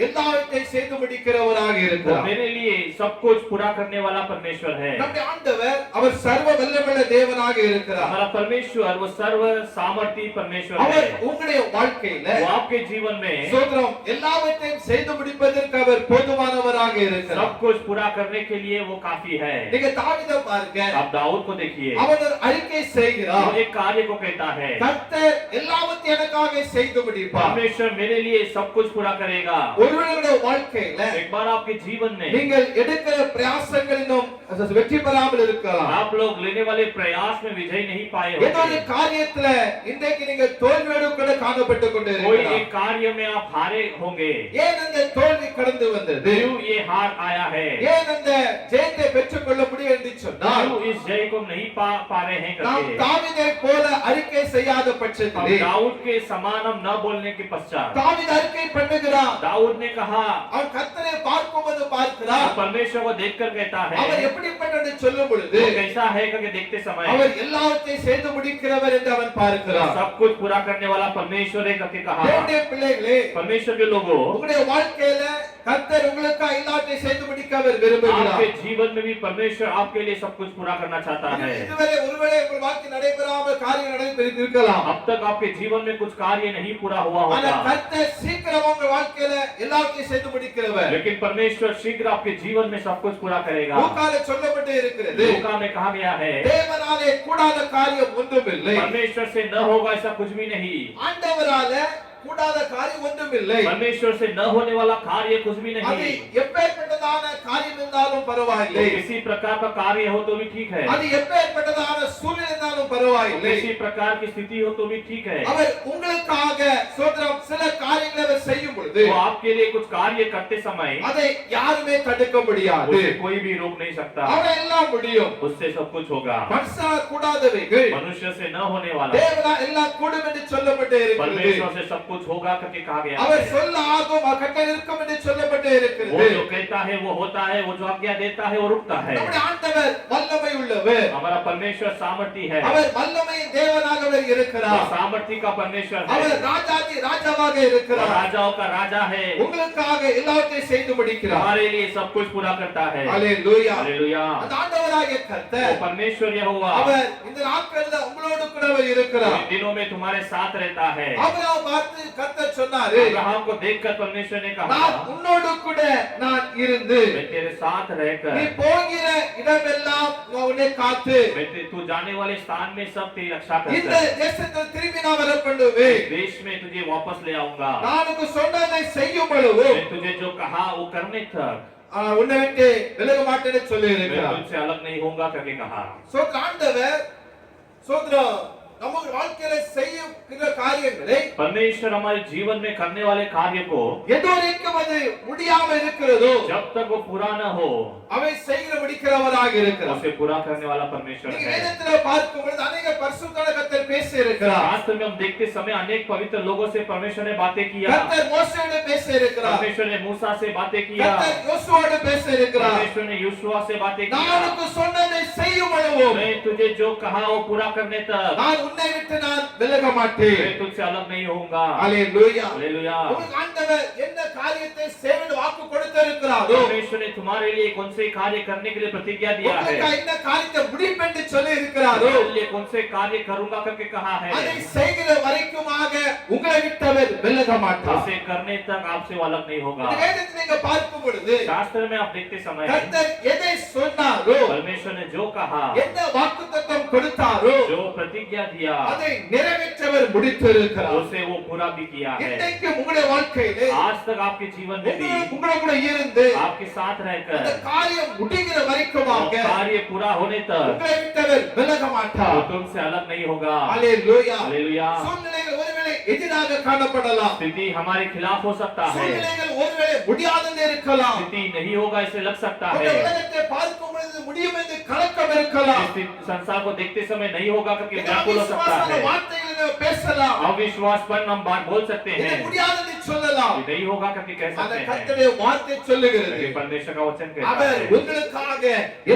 எல்லாவற்றையும் செய்து முடிக்கிறவராக वो இருக்கிறார். मेरे लिए सब कुछ पूरा करने वाला परमेश्वर है। நம்முடைய ஆண்டவர் அவர் சர்வ வல்லமையுள்ள தேவனாக இருக்கிறார். हमारा परमेश्वर वो सर्व सामर्थी परमेश्वर அவர் है। உங்களுடைய வாழ்க்கையில वो आपके जीवन में சோதரம் எல்லாவற்றையும் செய்து முடிப்பதற்கு அவர் போதுமானவராக இருக்கிறார். सब कुछ पूरा करने के लिए वो काफी है। நீங்க தாவீதை பாருங்க, आप दाऊद को देखिए, அவர் ஒரு அறிக்கை वो செய்கிறார், एक कार्य को कहता है, கர்த்தர் எல்லாவற்றையும் எனக்காக செய்து முடிப்பார். परमेश्वर मेरे लिए सब कुछ पूरा करेगा। ஒருவருடைய வாழ்க்கையில एक बार आपके जीवन में நீங்கள் எடுக்கிற பிரயாசங்களிலும் வெற்றி பெறாமல் இருக்கலாம். आप लोग लेने वाले प्रयास में विजय नहीं पाए ஏதோ ஒரு होंगे। காரியத்துல இன்றைக்கு நீங்க தோல்வியோடு கூட காணப்பட்டு கொண்டு कोई இருக்கிறார். एक कार्य में आप हारे होंगे। ஏன் அந்த தோல்வி கடந்து வந்தது? क्यों ये हार आया है? ஏன் அந்த ஜெயத்தை பெற்றுக்கொள்ள முடியும் என்று சொன்னால், क्यों इस जय को नहीं पा रहे हैं நாம் करके? தாவீதை போல அறிக்கை செய்யாத हम பட்சத்திலே दाऊद के समान हम न बोलने के पश्चात தாவீது அறிக்கை பண்ணுகிறார். दाऊद ने कहा, அவன் கர்த்தரை பார்க்கும்போது பார்க்கிறார், परमेश्वर को देखकर कहता அவர் है, எப்படிப்பட்டவர் என்று சொல்லும் பொழுது वो कैसा है करके देखते समय அவர் எல்லாவற்றையும் செய்து முடிக்கிறவர் என்று அவன் பார்க்கிறார். सब कुछ पूरा करने वाला परमेश्वर है करके कहा। தேவனுடைய பிள்ளைகளே, परमेश्वर के लोगों, உங்களுடைய வாழ்க்கையில கர்த்தர் உங்களுக்காக எல்லாவற்றையும் செய்து முடிக்க அவர் விரும்புகிறார். आपके जीवन में भी परमेश्वर आपके लिए सब कुछ पूरा करना चाहता है। இதுவரை ஒருவேளை உங்கள் வாழ்க்கை நடைபெறாமல் காரியம் நடைபெற்றிருக்கலாம். अब तक आपके जीवन में में कुछ कार्य नहीं पूरा हुआ ஆனா होगा, கர்த்தர் சீக்கிரம் உங்க வாழ்க்கையில எல்லாத்தையும் செய்து முடிக்கிறவர். लेकिन परमेश्वर शीघ्र आपके जीवन में सब कुछ पूरा करेगा। லூக்கால சொல்லப்பட்டு இருக்கிறது, लूका में कहा गया है, தேவனாலே கூடாத காரியம் ஒன்றுமில்லை. परमेश्वर से न होगा ऐसा कुछ भी नहीं। ஆண்டவரால கூடாத காரியம் ஒன்றுமில்லை. परमेश्वर से न होने वाला कार्य कुछ भी அது नहीं। எப்பேற்பட்டதான காரியம் இருந்தாலும் பரவாயில்லை, किसी प्रकार का कार्य हो तो भी ठीक है, அது எப்பேற்பட்டதான சூழ்நிலை இருந்தாலும் பரவாயில்லை, किसी प्रकार की स्थिति हो तो भी ठीक है। அவர் உங்களுக்காக சோதரம் சில காரியங்களை அவர் செய்யும் பொழுது तो आपके लिए कुछ कार्य करते समय அதை யாருமே தடுக்க முடியாது. उसे कोई भी रोक नहीं सकता, அவரை எல்லாம் முடியும். उससे सब कुछ होगा। மனுஷனால கூடாதவைகள் मनुष्य से न होने वाला தேவனா எல்லாம் கூடும் என்று சொல்லப்பட்டு இருக்கிறது. परमेश्वर से सब कुछ होगा करके कहा गया அவர் है। சொல்ல ஆகும் கட்டளை இருக்கும் என்று சொல்லப்பட்டு वो இருக்கிறது. जो कहता है वो होता है, वो जो आज्ञा देता है वो रुकता है। நம்முடைய ஆண்டவர் வல்லமை உள்ளவர், हमारा परमेश्वर सामर्थी है, அவர் வல்லமையின் தேவனாக அவர் वो இருக்கிறார். सामर्थी का परमेश्वर அவர் है, ராஜாதி ராஜாவாக वो இருக்கிறார். राजाओं का राजा है, உங்களுக்காக எல்லாவற்றையும் செய்து முடிக்கிறார். हमारे लिए सब कुछ पूरा करता है। ஹalleluya. हालेलुया। அந்த ஆண்டவராகிய वो கர்த்தர் परमेश्वर यहोवा அவர் இந்த நாட்களில் உங்களோடு கூட அவர் இருக்கிறார். इन दिनों में तुम्हारे साथ रहता है। ஆபிரகாம் பார்த்து கர்த்தர் சொன்னாரு, अब्राहम को देखकर परमेश्वर ने कहा, நான் உன்னோடு கூட நான் இருந்து मैं तेरे साथ நீ रहकर போகிற இடமெல்லாம் நான் உன்னை காத்து तू जाने वाले स्थान में सब तेरी रक्षा இந்த करता है। தேசத்தில் திரும்பி நான் வர பண்ணுவேன். देश में तुझे वापस ले आऊंगा। நான் உனக்கு சொன்னதை செய்யும் பொழுது मैं तुझे जो कहा वो करने तक உன்னை விட்டு விலக மாட்டேன்னு சொல்லி मैं இருக்கிறார். तुझसे अलग नहीं होऊंगा करके कहा। சோத்ர ஆண்டவர் சோத்ர நம்ம வாழ்க்கையில செய்யுகிற காரியங்களை परमेश्वर हमारे जीवन में करने वाले कार्य को எதுவரைக்கும் அது முடியாம இருக்கிறதோ जब तक वो पूरा न हो அவை செய்கிற முடிக்கிறவராக இருக்கிறார். उसे पूरा करने वाला परमेश्वर நீங்க है। வேதத்துல பார்க்கும் பொழுது अनेक பரிசுத்தமான கர்த்தர் பேசி இருக்கிறார். शास्त्र में हम देखते समय अनेक पवित्र लोगों से परमेश्वर ने बातें किया। கர்த்தர் மோசேயோடு பேசி இருக்கிறார். परमेश्वर ने मूसा से बातें किया, கர்த்தர் யோசுவாவோடு பேசி இருக்கிறார். परमेश्वर ने यूसुआ से बातें நான் किया। உனக்கு சொன்னதை செய்யும் பொழுது मैं तुझे जो कहा वो पूरा करने तक நான் உன்னை விட்டு நான் விலக மாட்டேன். मैं तुझसे अलग नहीं होऊंगा। ஹalleluya. हालेलुया। உங்களுக்கு ஆண்டவர் என்ன காரியத்தை செய்வது வாக்கு கொடுத்திருக்கிறாரோ परमेश्वर ने तुम्हारे लिए कौन से कार्य करने के लिए प्रतिज्ञा दिया है, உங்களுக்கு என்ன காரியத்தை முடிப்பேன் என்று சொல்லி இருக்கிறாரோ तुम्हारे लिए कौन से कार्य करूंगा करके कहा है, அதை செய்கிற வரைக்குமாக உங்களை விட்டு அவர் விலக மாட்டார். उसे करने तक आपसे वो अलग नहीं होगा। இந்த வேதத்தை நீங்க பார்க்கும் பொழுது शास्त्र में आप देखते समय கர்த்தர் எதை சொன்னாரோ परमेश्वर ने जो कहा, என்ன வாக்குத்தத்தம் கொடுத்தாரோ जो प्रतिज्ञा दिया, அதை நிறைவேற்றவர் முடித்திருக்கிறார். उसे वो पूरा भी किया है। இன்றைக்கு உங்களுடைய வாழ்க்கையிலே आज तक आपके जीवन में भी உங்களோட கூட இருந்து आपके साथ அந்த रहकर காரியம் முடிகிற वो வரைக்குமாக कार्य पूरा होने तक உங்களை விட்டு அவர் விலக वो மாட்டார். तुमसे अलग नहीं होगा। ஹalleluya. हालेलुया। சூழ்நிலைகள் ஒருவேளை எதிராக காணப்படலாம், स्थिति हमारे खिलाफ हो सकता है, சூழ்நிலைகள் ஒருவேளை முடியாதென்று இருக்கலாம், स्थिति नहीं होगा ऐसे लग सकता இந்த है, உலகத்தை பார்க்கும் பொழுது முடியும் என்று கலக்கம் இருக்கலாம், इस संसार को देखते समय नहीं होगा करके இந்த व्याकुल हो सकता அவிசுவாசமான है, வார்த்தைகளை நம்ம பேசலாம், अविश्वास पर हम बात बोल सकते இது हैं, முடியாதென்று சொல்லலாம். ये नहीं होगा करके कह அந்த सकते हैं, கர்த்தருடைய வார்த்தை சொல்லுகிறது, लेकिन परमेश्वर का वचन कहता அவர் है உங்களுக்காக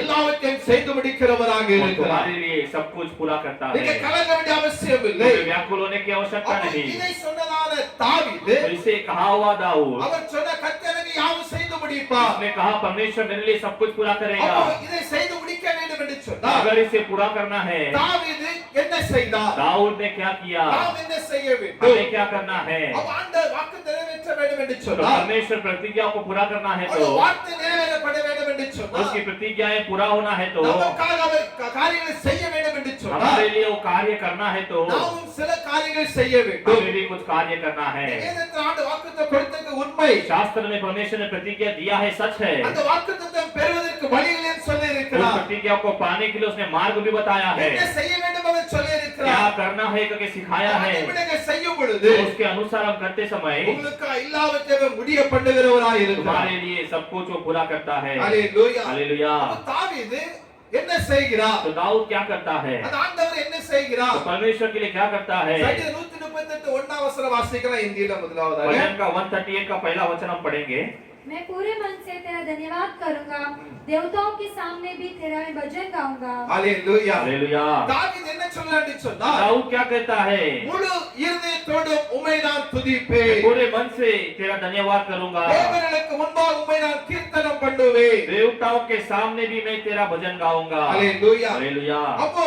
எல்லாவற்றையும் செய்து முடிக்கிறவராக वो இருக்கிறார். तुम्हारे लिए सब कुछ पूरा करता நீங்க है, கலங்க வேண்டிய அவசியம் இல்லை. तुम्हें व्याकुल होने की आवश्यकता அப்போ नहीं। இதை சொன்னதான தாவீது तो इसे कहा हुआ दाऊद, அவர் சொன்ன கர்த்தருக்கு யாவும் செய்து முடிப்பார். उसने कहा परमेश्वर मेरे लिए सब कुछ पूरा करेगा। அப்போ இதை செய்து முடிக்க வேண்டும் என்று சொன்னார். अगर इसे पूरा करना है, தாவீது என்ன செய்தார்? दाऊद ने क्या किया, நாம் என்ன செய்ய வேண்டும்? हमें क्या करना है? அப்ப ஆண்டவர் வாக்கு நிறைவேற்ற வேண்டும் என்று तो சொன்னார். परमेश्वर प्रतिज्ञा को पूरा करना है அந்த तो வார்த்தை நிறைவேறப்பட வேண்டும் என்று சொன்னார். उसकी प्रतिज्ञाएं पूरा होना है तो நமக்காக அவர் காரியங்களை செய்ய வேண்டும் என்று சொன்னார். हमारे लिए वो कार्य करना है तो நாமும் சில காரியங்கள் செய்ய வேண்டும். हमें भी कुछ कार्य करना है। வேதத்தில் ஆண்டு வாக்குத்தத்தம் கொடுத்தது உண்மை. शास्त्र में परमेश्वर ने प्रतिज्ञा दिया है, सच है। அந்த வாக்குத்தத்தம் பெறுவதற்கு வழிகளை சொல்லி उस இருக்கிறார். प्रतिज्ञा को पाने के लिए उसने मार्ग भी बताया है, என்ன செய்ய வேண்டும் அவர் சொல்லி क्या இருக்கிறார். करना है करके सिखाया है। நீங்கள் செய்யும் பொழுது तो उसके अनुसार हम करते समय உங்களுக்கு எல்லாவற்றையும் முடிய பண்ணுகிறவராய் இருக்கிறார். तुम्हारे लिए सब कुछ वो पूरा करता है। ஹalleluya. हालेलुया। அப்ப தாவீது என்ன செய்கிறார்? तो दाऊद क्या करता है, அந்த ஆண்டவர் என்ன तो செய்கிறார்? परमेश्वर के लिए क्या करता है। சங்கீதம் 138 ஒண்ணாம் வசனம் வாசிக்கலாம் இந்தியில முதலாவதாக. भजन का 138 का पहला वचन हम पढ़ेंगे। मैं पूरे मन से तेरा धन्यवाद करूंगा, देवताओं के सामने भी तेरा मैं भजन गाऊंगा। ஹalleluya. हालेलुया। தாவீது என்ன சொல்றான்னு சொன்னா, दाऊद क्या कहता है, முழு இருதயத்தோடு உம்மை நான் துதிப்பேன். पूरे मन से तेरा धन्यवाद करूंगा, தேவர்களுக்கு முன்பாக உம்மை நான் கீர்த்தனம் பண்ணுவேன். देवताओं के सामने भी मैं तेरा भजन गाऊंगा। ஹalleluya. हालेलुया। அப்போ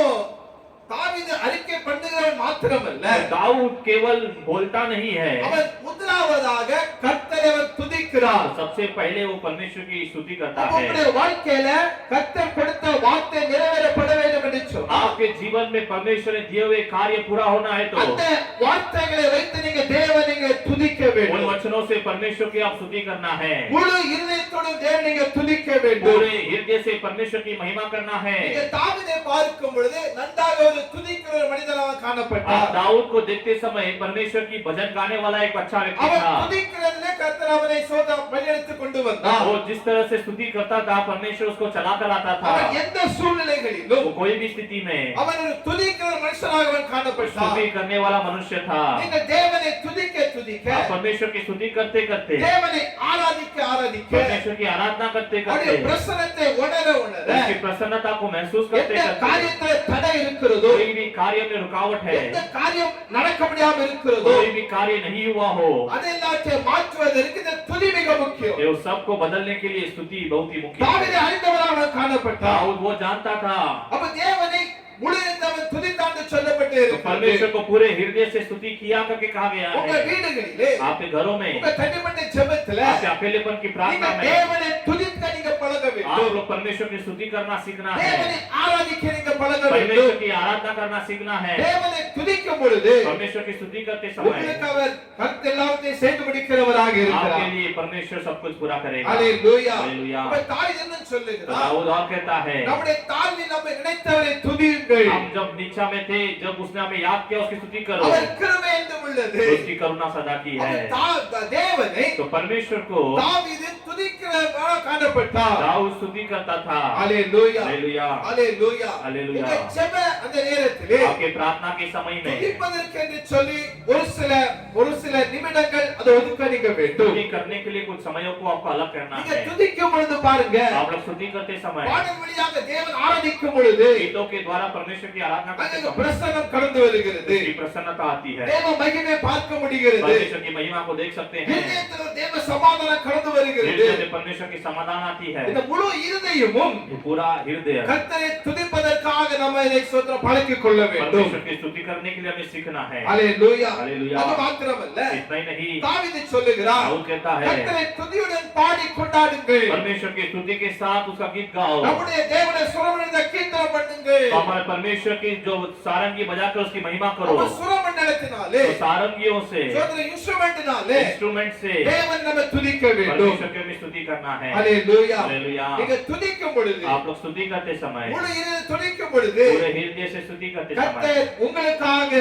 தாவீது அறிக்கை பண்ணுகிறவன் மாத்திரமல்ல, दाऊद केवल बोलता नहीं है, அவன் முதலாவதாக கர்த்தரை அவன் துதிக்கிறார். सबसे पहले वो परमेश्वर की स्तुति करता है। உங்களுடைய வாழ்க்கையில கர்த்தர் கொடுத்த வார்த்தை நிறைவேறப்பட வேண்டும் என்று சொன்னார். आपके जीवन में परमेश्वर ने दिए हुए कार्य पूरा होना है तो அந்த வார்த்தைகளை வைத்து நீங்க தேவனை துதிக்க उन வேண்டும். वचनों से परमेश्वर की आप स्तुति करना है, முழு இருதயத்தோடு தேவனை துதிக்க வேண்டும். पूरे हृदय से परमेश्वर की महिमा करना है। நீங்க தாவீதை பார்க்கும் பொழுது நன்றாக ஒரு துதிக்கிற ஒரு மனிதனாக आप காணப்பட்டார். दाऊद को देखते समय परमेश्वर की भजन गाने वाला एक अच्छा व्यक्ति அவன் था। துதிக்கிறதிலே கர்த்தர் அவனை வழிநடத்திக் கொண்டு வந்தார். वो जिस तरह से स्तुति करता था परमेश्वर उसको चला कर आता था। அவன் எந்த சூழ்நிலைகளிலும் वो कोई भी स्थिति में அவன் ஒரு துதிக்கிற மனுஷனாக அவன் காணப்பட்டார். स्तुति करने वाला मनुष्य था। நீங்க தேவனை துதிக்க துதிக்க, आप परमेश्वर की स्तुति करते करते, தேவனை ஆராதிக்க ஆராதிக்க, परमेश्वर की आराधना करते அவருடைய करते, பிரசன்னத்தை உணர உணர, उसकी प्रसन्नता को महसूस करते எந்த करते, காரியத்துல தடை இருக்கிறதோ, कोई भी कार्य में रुकावट है, எந்த காரியம் நடக்க முடியாம இருக்கிறதோ, कोई भी कार्य नहीं हुआ हो, அதெல்லாத்தையும் மாற்றுவதற்கு இந்த துதி மிக முக்கியம். ये सबको बदलने के लिए स्तुति बहुत ही मुख्य தாவீது है। அறிந்தவராக காணப்பட்டார். दाऊद वो जानता था, அப்ப தேவனை முழு இருந்தவன் துதித்தாண்டு சொல்லப்பட்டு तो இருக்கிறது. परमेश्वर को पूरे हृदय से स्तुति किया करके कहा गया உங்க है। வீடுகளிலே, आपके घरों में, உங்க தனிப்பட்ட ஜெபத்துல आपके अकेलेपन की நீங்க प्रार्थना में தேவனை துதிக்க நீங்க பழக आप வேண்டும். लोग परमेश्वर की स्तुति करना सीखना है, தேவனை ஆராதிக்க நீங்க பழக परमेश्वर வேண்டும். की आराधना करना सीखना है। தேவனை துதிக்கும் பொழுது परमेश्वर की स्तुति करते समय உங்களுக்கு அவர் கர்த்தெல்லாவற்றையும் செய்து முடிக்கிறவராக आपके இருக்கிறார். लिए परमेश्वर सब कुछ पूरा करेगा। ஹalleluya. हालेलुया। அப்ப தாவீது என்ன तो சொல்லுகிறார்? दाऊद और कहता है, நம்முடைய தாழ்வில் நம்ம நினைத்தவரை துதியுங்கள். हम जब नीचा में थे, जब उसने हमें याद किया उसकी स्तुति करो, அவர் கிருபை என்றும் உள்ளது. उसकी करुणा सदा की है। தேவனை तो परमेश्वर को தாவீது துதிக்கிறவராக காணப்பட்டார். दाऊद स्तुति करता था। ஹalleluya. हालेलुया। ஹalleluya. ஹalleluya. உங்க ஜெப அந்த நேரத்திலே आपके प्रार्थना के समय में துதிப்பதற்கு என்று சொல்லி ஒரு சில நிமிடங்கள் அதை ஒதுக்க நீங்க வேண்டும். स्तुति करने के लिए कुछ समयों को आपको अलग करना நீங்க है। துதிக்கும் பொழுது பாருங்க, आप लोग स्तुति करते समय, பாடல் வழியாக தேவன் ஆராதிக்கும் பொழுது गीतों के द्वारा परमेश्वर की आराधना करते அங்க समय பிரசன்னம் கடந்து வருகிறது. उसकी प्रसन्नता आती है। தேவ மகிமை பார்க்க முடிகிறது. परमेश्वर की महिमा को देख सकते हैं। இதயத்தில் ஒரு தேவ சமாதானம் கடந்து வருகிறது. हृदय से परमेश्वर की समाधान आती है। இந்த முழு இருதயமும் ये पूरा हृदय கர்த்தரை துதிப்பதற்காக நம்ம இதை ஸ்தோத்திரம் பழக்கிக் கொள்ள வேண்டும். परमेश्वर की स्तुति करने के लिए हमें सीखना है। ஹalleluya. हालेलुया। அது மாத்திரமல்ல, इतना ही नहीं, தாவீது சொல்லுகிறார், दाऊद कहता है, கர்த்தரை துதியுடன் பாடி கொண்டாடுங்கள். परमेश्वर की स्तुति के साथ उसका गीत गाओ। நம்முடைய தேவனை சுரமண்டலத்தை கீர்த்தனம் பண்ணுங்கள். तो हमारे परमेश्वर की जो सारंगी बजाकर उसकी महिमा करो। நம்ம சுரமண்டலத்தினாலே, तो सारंगियों से, சோதர இன்ஸ்ட்ருமென்ட்னாலே इंस्ट्रूमेंट से தேவன் நம்ம துதிக்க வேண்டும். परमेश्वर की हमें स्तुति करना है। ஹalleluya. हालेलुया। நீங்க துதிக்கும் பொழுது, आप लोग स्तुति करते समय, முழு இருதயம் துதிக்கும் பொழுது, पूरे हृदय से स्तुति करते समय கர்த்தர் உங்களுக்காக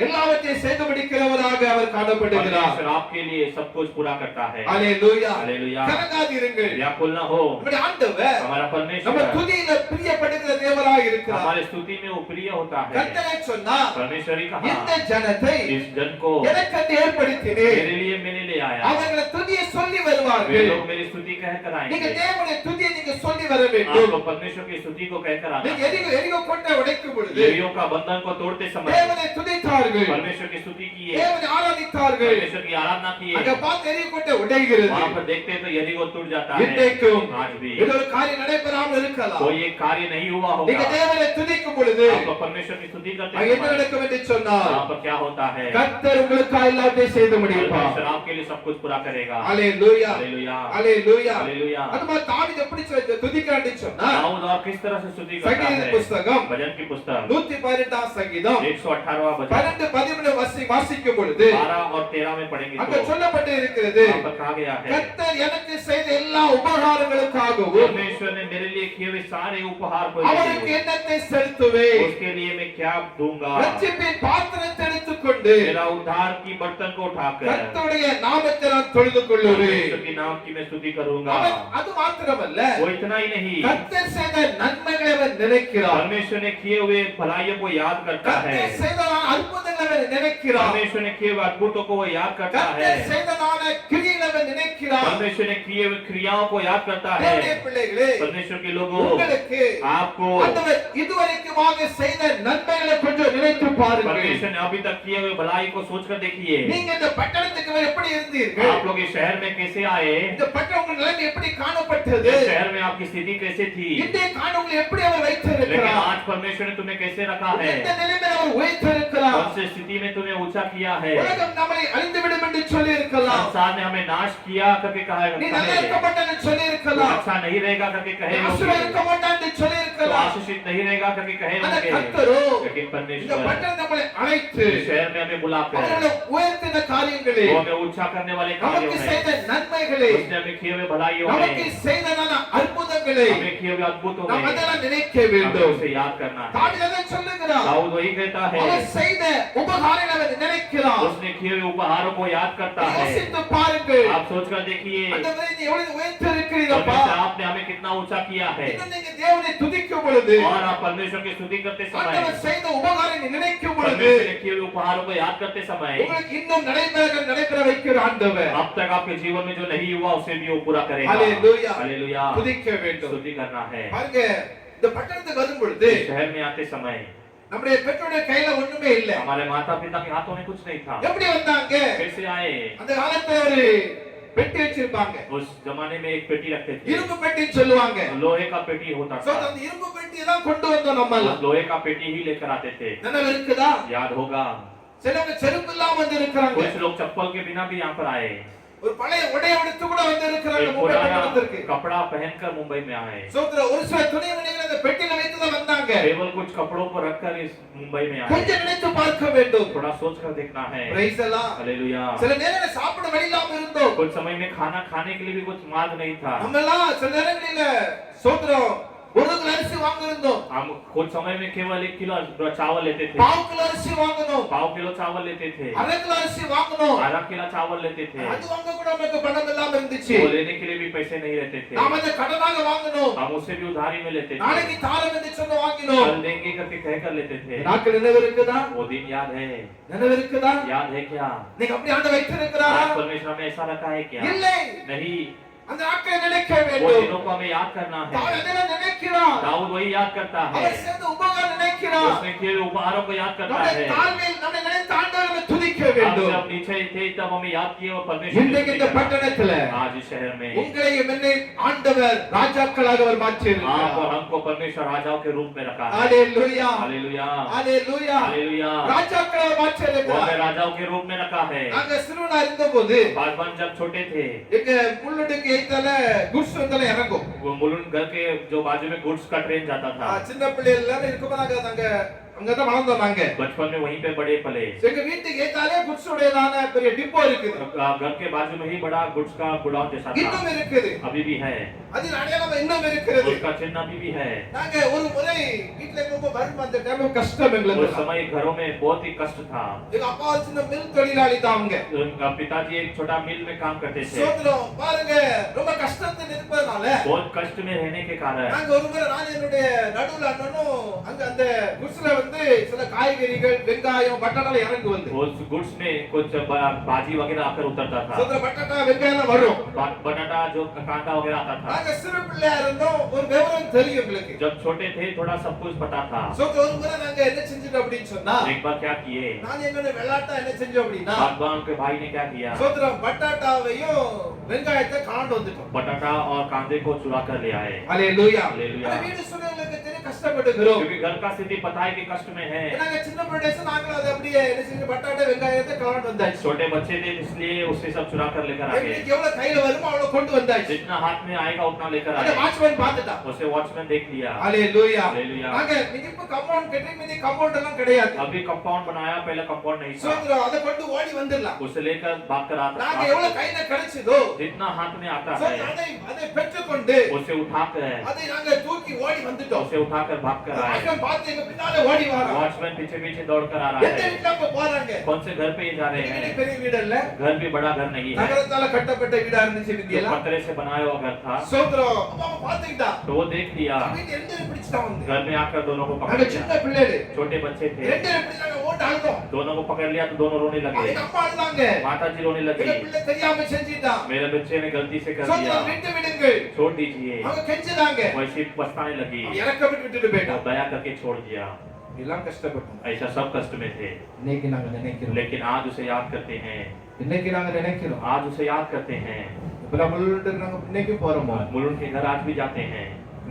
எல்லாவற்றையும் செய்து முடிக்கிறவராக அவர் காணப்படுகிறார். परमेश्वर आपके लिए सब कुछ पूरा करता है। ஹalleluya. हालेलुया। கலங்காதிருங்கள். व्याकुल न हो। நம்முடைய ஆண்டவர் हमारा நம்ம परमेश्वर துதியில பிரியப்படுகிற தேவராக இருக்கிறார். हमारे स्तुति में वो प्रिय होता है। கர்த்தரே சொன்னார், परमेश्वर ही कहा, இந்த ஜனத்தை इस जन को எனக்கென்று ஏற்படுத்தினேன். मेरे लिए मैंने ले आया, அவர்கள் துதியை சொல்லி वे வருவார்கள். लोग मेरी स्तुति कहकर நீங்க आएंगे। தேவனுடைய துதியை நீங்க சொல்லி வர आप வேண்டும். लोग परमेश्वर की स्तुति को कहकर आना நீங்க है। எரிகோ கோட்டை உடைக்கும் பொழுது लेवियों का बंधन को तोड़ते समय தேவனை துதித்தார்கள், परमेश्वर की स्तुति किए, தேவனை ஆராதித்தார்கள். परमेश्वर की आराधना किए। அங்க பார்த்து எரிகோ கோட்டை உடைகிறது. वहां पर देखते हैं तो यरीहो टूट जाता है। இன்றைக்கும் आज भी இது ஒரு காரியம் நடைபெறாமல் இருக்கலாம். कोई एक कार्य नहीं हुआ நீங்க होगा। தேவனை துதிக்கும் பொழுது आप लोग परमेश्वर की स्तुति करते அங்க என்ன समय நடக்கும் என்று சொன்னால், वहां पर क्या होता है, கர்த்தர் உங்களுக்காக எல்லாத்தையும் செய்து முடிப்பார். परमेश्वर आपके लिए सब कुछ पूरा करेगा। ஹalleluya. हालेलुया। ஹalleluya. हालेलुया। அதுமா தாவீது எப்படி துதிக்கிறான்னு சொன்னா, दाऊद और किस तरह से स्तुति करता சங்கீத है, புத்தகம் भजन की पुस्तक 118 சங்கீதம் 118वां भजन 12-13 வாசிக்கும் பொழுது 12 और 13 में पढ़ेंगे அங்க तो சொல்லப்பட்டு இருக்கிறது, वहां पर कहा गया है, கர்த்தர் எனக்கு செய்த எல்லா உபகாரங்களுக்காகவும் परमेश्वर ने मेरे लिए किए हुए सारे उपहार को அவருக்கு लिए, என்னத்தை செலுத்துவேன். उसके लिए मैं क्या दूंगा, ரட்சிப்பின் பாத்திரத்தை எடுத்துக்கொண்டு मेरा उद्धार की बर्तन को उठाकर கர்த்தருடைய நாமத்தை நான் தொழுது கொள்ளுவேன். परमेश्वर के नाम की मैं स्तुति करूंगा। அவன் அது மாத்திரமல்ல, वो इतना ही नहीं, கர்த்தர் செய்த நன்மைகளை அவன் நினைக்கிறார். परमेश्वर ने किए हुए भलाइयों को याद करता है, கர்த்தர் செய்த அற்புதங்களை அவன் நினைக்கிறார். परमेश्वर ने किए हुए अद्भुत सबूतों को वो याद करता है। கர்த்தர் செய்ததான கிரியைகளை அவன் நினைக்கிறான். परमेश्वर ने किए हुए क्रियाओं को याद करता है। தேவனுடைய பிள்ளைகளே, परमेश्वर के लोगों, உங்களுக்கு आपको ஆண்டவர் இதுவரைக்குமாக செய்த நன்மைகளை கொஞ்சம் நினைத்து பாருங்கள். परमेश्वर ने अभी तक किए हुए भलाई को सोचकर देखिए। நீங்க இந்த பட்டணத்துக்கு எப்படி இருந்தீர்கள்? आप लोग इस शहर में कैसे आए? இந்த பட்டணம் உங்கள் நிலைமை எப்படி காணப்பட்டது? इस शहर में आपकी स्थिति कैसे थी? இன்றைய காணவங்களை எப்படி அவர் लेकिन வைத்திருக்கிறார்? आज परमेश्वर ने तुम्हें कैसे रखा है? இந்த நிலைமையில் அவர் உயர்த்திருக்கிறார். कौन सी स्थिति में तुम्हें ऊंचा किया है? உலகம் நம்மை அழிந்துவிடும் என்று சொல்லி இருக்கலாம். संसार ने हमें नाश किया करके कहा நீ நல்லா இருக்க மாட்டேன்னு சொல்லி तो இருக்கலாம். अच्छा नहीं रहेगा करके कहे ஆசீர்வாதம் होंगे, இருக்க மாட்டேன்னு சொல்லி तो இருக்கலாம். आशीषित नहीं रहेगा करके कहे ஆனா होंगे। கர்த்தரோ लेकिन இந்த परमेश्वर பட்டணம் நம்மை அழைத்து इस शहर में हमें बुलाकर அவர்களை உயர்த்தின காரியங்களே, वो हमें ऊंचा करने वाले कार्यों நமக்கு में, செய்த நன்மைகளே, उसने हमें किए हुए भलाइयों நமக்கு में, செய்ததான அற்புதங்களே हमें किए हुए अद्भुतों நாம் में அதெல்லாம் நினைக்க हमें வேண்டும். उसे याद करना है। தாவீது அதை சொல்லுகிறார். दाऊद वही कहता है, அவர் செய்த உபகாரங்களை அவர் நினைக்கிறார். उसने किए हुए उपहारों को याद करता है। யோசித்து பாருங்கள். आप सोचकर देखिए, ஆண்டவரே, நீ எவ்வளவு உயர்த்திருக்கிறீரப்பா. परमेश्वर आपने हमें कितना ऊंचा किया है। இன்னும் நீங்க தேவனை துதிக்கும் பொழுது, और आप परमेश्वर की स्तुति करते समय, ஆண்டவர் செய்த உபகாரங்களை நினைக்கும் பொழுது, परमेश्वर ने किए हुए उपहारों को याद करते समय, உங்களுக்கு இன்னும் நடைபெற வைக்கிற ஆண்டவர். अब तक आपके जीवन में जो नहीं हुआ उसे भी वो पूरा करेगा। हालेलुया। हालेलुया। துதிக்க வேண்டும். स्तुति करना है। பாருங்க, இந்த பட்டணத்துக்கு வரும் பொழுது इस शहर में आते समय நம்முடைய பெற்றோருடைய கையில ஒண்ணுமே இல்ல. हमारे माता पिता के हाथों में कुछ नहीं था। எப்படி வந்தாங்க? कैसे आए? அந்த காலத்துல ஒரு பெட்டி வச்சிருப்பாங்க. उस जमाने में एक पेटी रखते थे, இரும்பு பெட்டின்னு சொல்லுவாங்க. लोहे का पेटी होता சோ था। அந்த இரும்பு பெட்டியை தான் கொண்டு வந்தோம் நம்ம எல்லாம். उस लोहे का पेटी ही लेकर आते थे। நினைவு இருக்குதா? याद होगा, சிலவங்க செருப்பு இல்லாம வந்து இருக்காங்க. कुछ लोग चप्पल के बिना भी यहाँ पर आए, ஒரு பழைய உடைய எடுத்து கூட வந்து இருக்காங்க. एक மும்பை पुराना பட்டணத்திற்கு. कपड़ा पहनकर मुंबई में आए। சோதர ஒரு சில துணிமணிகளை அந்த பெட்டியில வைத்து தான் வந்தாங்க. केवल कुछ कपड़ों को रखकर इस मुंबई में आए। கொஞ்சம் நினைத்து பார்க்க வேண்டும். थोड़ा सोच कर देखना है। பிரைஸ் எல்லாம். हालेलुया। சில நேரங்களில் சாப்பிட வழி இல்லாம இருந்தோம். कुछ समय में खाना खाने के लिए भी कुछ मार्ग नहीं था। நம்ம எல்லாம் சில நேரங்களில சோதரம் ஒரு கிலோ அரிசி வாங்கிருந்தோம். हम कुछ समय में केवल 1 किलो चावल लेते थे, பாவு கிலோ அரிசி வாங்கணும். पाव किलो चावल लेते थे, அரை கிலோ அரிசி வாங்கணும். आधा किलो चावल लेते थे। அது வாங்க கூட நமக்கு பணம் இல்லாம இருந்துச்சு. वो लेने के लिए भी पैसे नहीं रहते थे। நாம அதை கடனாக வாங்கணும். हम उससे भी उधारी में लेते थे, நாளைக்கு தாரம் என்று சொன்ன வாங்கினோம். कल देंगे करके कहकर लेते थे। நாட்கள் நினைவு இருக்குதா? वो दिन याद है? நினைவு இருக்குதா? याद है क्या? நீங்க அப்படி ஆண்டு வைத்திருக்கிறாரா? आज परमेश्वर हमें ऐसा रखा है क्या? இல்லை. नहीं, அந்த நாட்களை நினைக்க वो வேண்டும். दिनों को हमें याद करना है। தாவீது அதெல்லாம் நினைக்கிறான். दाऊद वही याद करता है, அவர் செய்த உபகாரம் நினைக்கிறான். उसने किए हुए उपहारों को याद करता நம்முடைய है। தாழ்மையில் நம்மை நினைத்த ஆண்டவரை துதிக்க हम வேண்டும். जब नीचे थे तब हमें याद किए वो परमेश्वर இன்றைக்கு இந்த ने பட்டணத்துல आज इस शहर में உங்களையும் என்னை ஆண்டவர் ராஜாக்களாக அவர் மாற்றி आप இருக்கிறார். और हमको परमेश्वर राजाओं के रूप में रखा है। ஹalleluya. Hallelujah, hallelujah. हालेलुया। ராஜாக்களாக மாற்றி वो हमें இருக்கிறார். राजाओं के रूप में रखा है। நாங்க சிறுவனா இருந்தபோது बागबान जब छोटे थे, எங்க முள்ளடுக்கு ஏத்தால குட்ஸ் வந்தால இறங்கும். वो मुलुंड घर के जो बाजू में गुड्स का ट्रेन जाता था। சின்ன பிள்ளைகள் எல்லாரும் இருக்கும்போது நாங்க அங்கதான் வளர்ந்தோம் நாங்க. बचपन में वहीं पे बड़े पले। எங்க வீட்டுக்கு ஏத்தாலே குட்ஸ் உடையதான பெரிய டிப்போ இருக்குது. घर के बाजू में ही बड़ा गुड्स का गोडाउन जैसा था, இன்னும் இருக்குது. अभी भी है। அது அடையாளம் இன்னும் இருக்கிறது. उसका चिन्ह अभी भी है। நாங்க ஒரு முறை வீட்ல ரொம்ப வரும் அந்த டைம் கஷ்டம் எங்களுக்கு. उस समय घरों में बहुत ही कष्ट था। எங்க அப்பா சின்ன மில் தொழிலாளி தான் அவங்க. उनका पिताजी एक छोटा मिल में काम करते थे। சோதரம் பாருங்க ரொம்ப கஷ்டத்துல இருப்பதனால बहुत कष्ट में रहने के कारण நாங்க ஒரு முறை நான் என்னுடைய நடுவுல அண்ணனும் அங்க அந்த குட்ஸ்ல வந்து சில காய்கறிகள் வெங்காயம் பட்டாடா இறங்கு வந்து उस गुड्स में कुछ भाजी वगैरह आकर उतरता था। சோதர பட்டாடா வெங்காயம் வரும். बटाटा जो कांदा वगैरह आता था। நாங்க சிறு பிள்ளையா இருந்தோம் ஒரு விவரம் தெரியும் எங்களுக்கு. जब छोटे थे थोड़ा सब कुछ पता था। சோதர ஒரு முறை நாங்க என்ன செஞ்சிட்டோம் அப்படினு சொன்னா एक बार क्या किए, நான் என்னோட வெள்ளாட்டா என்ன செஞ்சோம் அப்படினா बागबान के भाई ने क्या किया, சோதர பட்டாட்டாவையும் வெங்காயத்தை காண்டு வந்துட்டோம். बटाटा और कांदे को चुरा कर ले आए। ஹalleluya. हालेलुया। அந்த வீடு சுனங்களுக்கு தெரியும் கஷ்டப்பட்டுகிறோம். क्योंकि घर का स्थिति पता है कि कष्ट में है। நாங்க சின்ன பிள்ளைஸ் நாங்க அதை அப்படியே என்ன செஞ்சு பட்டாட்டா வெங்காயத்தை காண்டு வந்தாச்சு. छोटे बच्चे थे इसलिए उससे सब चुरा कर लेकर आ गए। எங்களுக்கு எவ்வளவு கையில வருமோ அவ்வளவு கொண்டு வந்தாச்சு. जितना हाथ में आएगा उतना लेकर அந்த आए। வாட்ச்மேன் பார்த்துட்டான். उसे वॉचमैन देख लिया। ஹalleluya. हालेलुया। நாங்க மிதிப்பு கம்பவுண்ட் கட்டி மிதி கம்பவுண்ட் எல்லாம் கிடையாது. अभी कंपाउंड बनाया, पहले कंपाउंड नहीं था। சோதரம் அதை கொண்டு ஓடி வந்துடலாம். उसे लेकर भाग कर आता நாங்க था। எவ்வளவு கையில கிடைச்சதோ जितना हाथ में आता சோதரம் है அதை பெற்றுக்கொண்டு उसे उठाकर அதை நாங்க தூக்கி ஓடி வந்துட்டோம். उसे उठाकर भाग कर आए। வாட்ச்மேன் பார்த்து எங்க பின்னால ஓடி வரான். वॉचमैन पीछे पीछे दौड़ कर आ எந்த रहा है। வீட்டுல அப்ப போறாங்க? कौन से घर पे ये जा रहे வீடு हैं? பெரிய வீடு இல்ல. घर भी बड़ा घर नहीं है, நகரத்தால கட்டப்பட்ட வீடா இருந்துச்சு जो விதியெல்லாம். पत्थरे से बनाया हुआ घर था। சோதரம் அப்ப அவன் பார்த்துக்கிட்டா. तो वो देख लिया, வீட்டு எந்த பிடிச்சிட்டான் வந்து. घर में आकर दोनों को पकड़ நாங்க लिया। சின்ன பிள்ளைகள் छोटे बच्चे थे, ரெண்டு பிடிச்சாங்க ஓட ஆளும். दोनों को पकड़ लिया तो दोनों रोने लगे। எங்க அம்மா அழுதாங்க. माता जी रोने எங்க लगी, பிள்ளை தெரியாம செஞ்சிட்டான். मेरे बच्चे ने गलती से कर दिया, சோதனை விட்டு விடுங்கள். छोड़ दीजिए। அவங்க கெஞ்சினாங்க. वैसे पछताने लगी, இறக்கப்பட்டு விட்டுட்டு वो போயிட்டான். दया करके छोड़ दिया। எல்லாம் கஷ்டப்பட்டோம். ऐसा सब कष्ट में थे, இன்னைக்கு நாங்க நினைக்கிறோம். लेकिन आज उसे याद करते हैं, இன்னைக்கு நாங்க நினைக்கிறோம். आज उसे याद करते हैं। இப்ப நம்மளோட நாங்க இன்னைக்கு போறோமோ मुलुन के घर आज भी जाते हैं,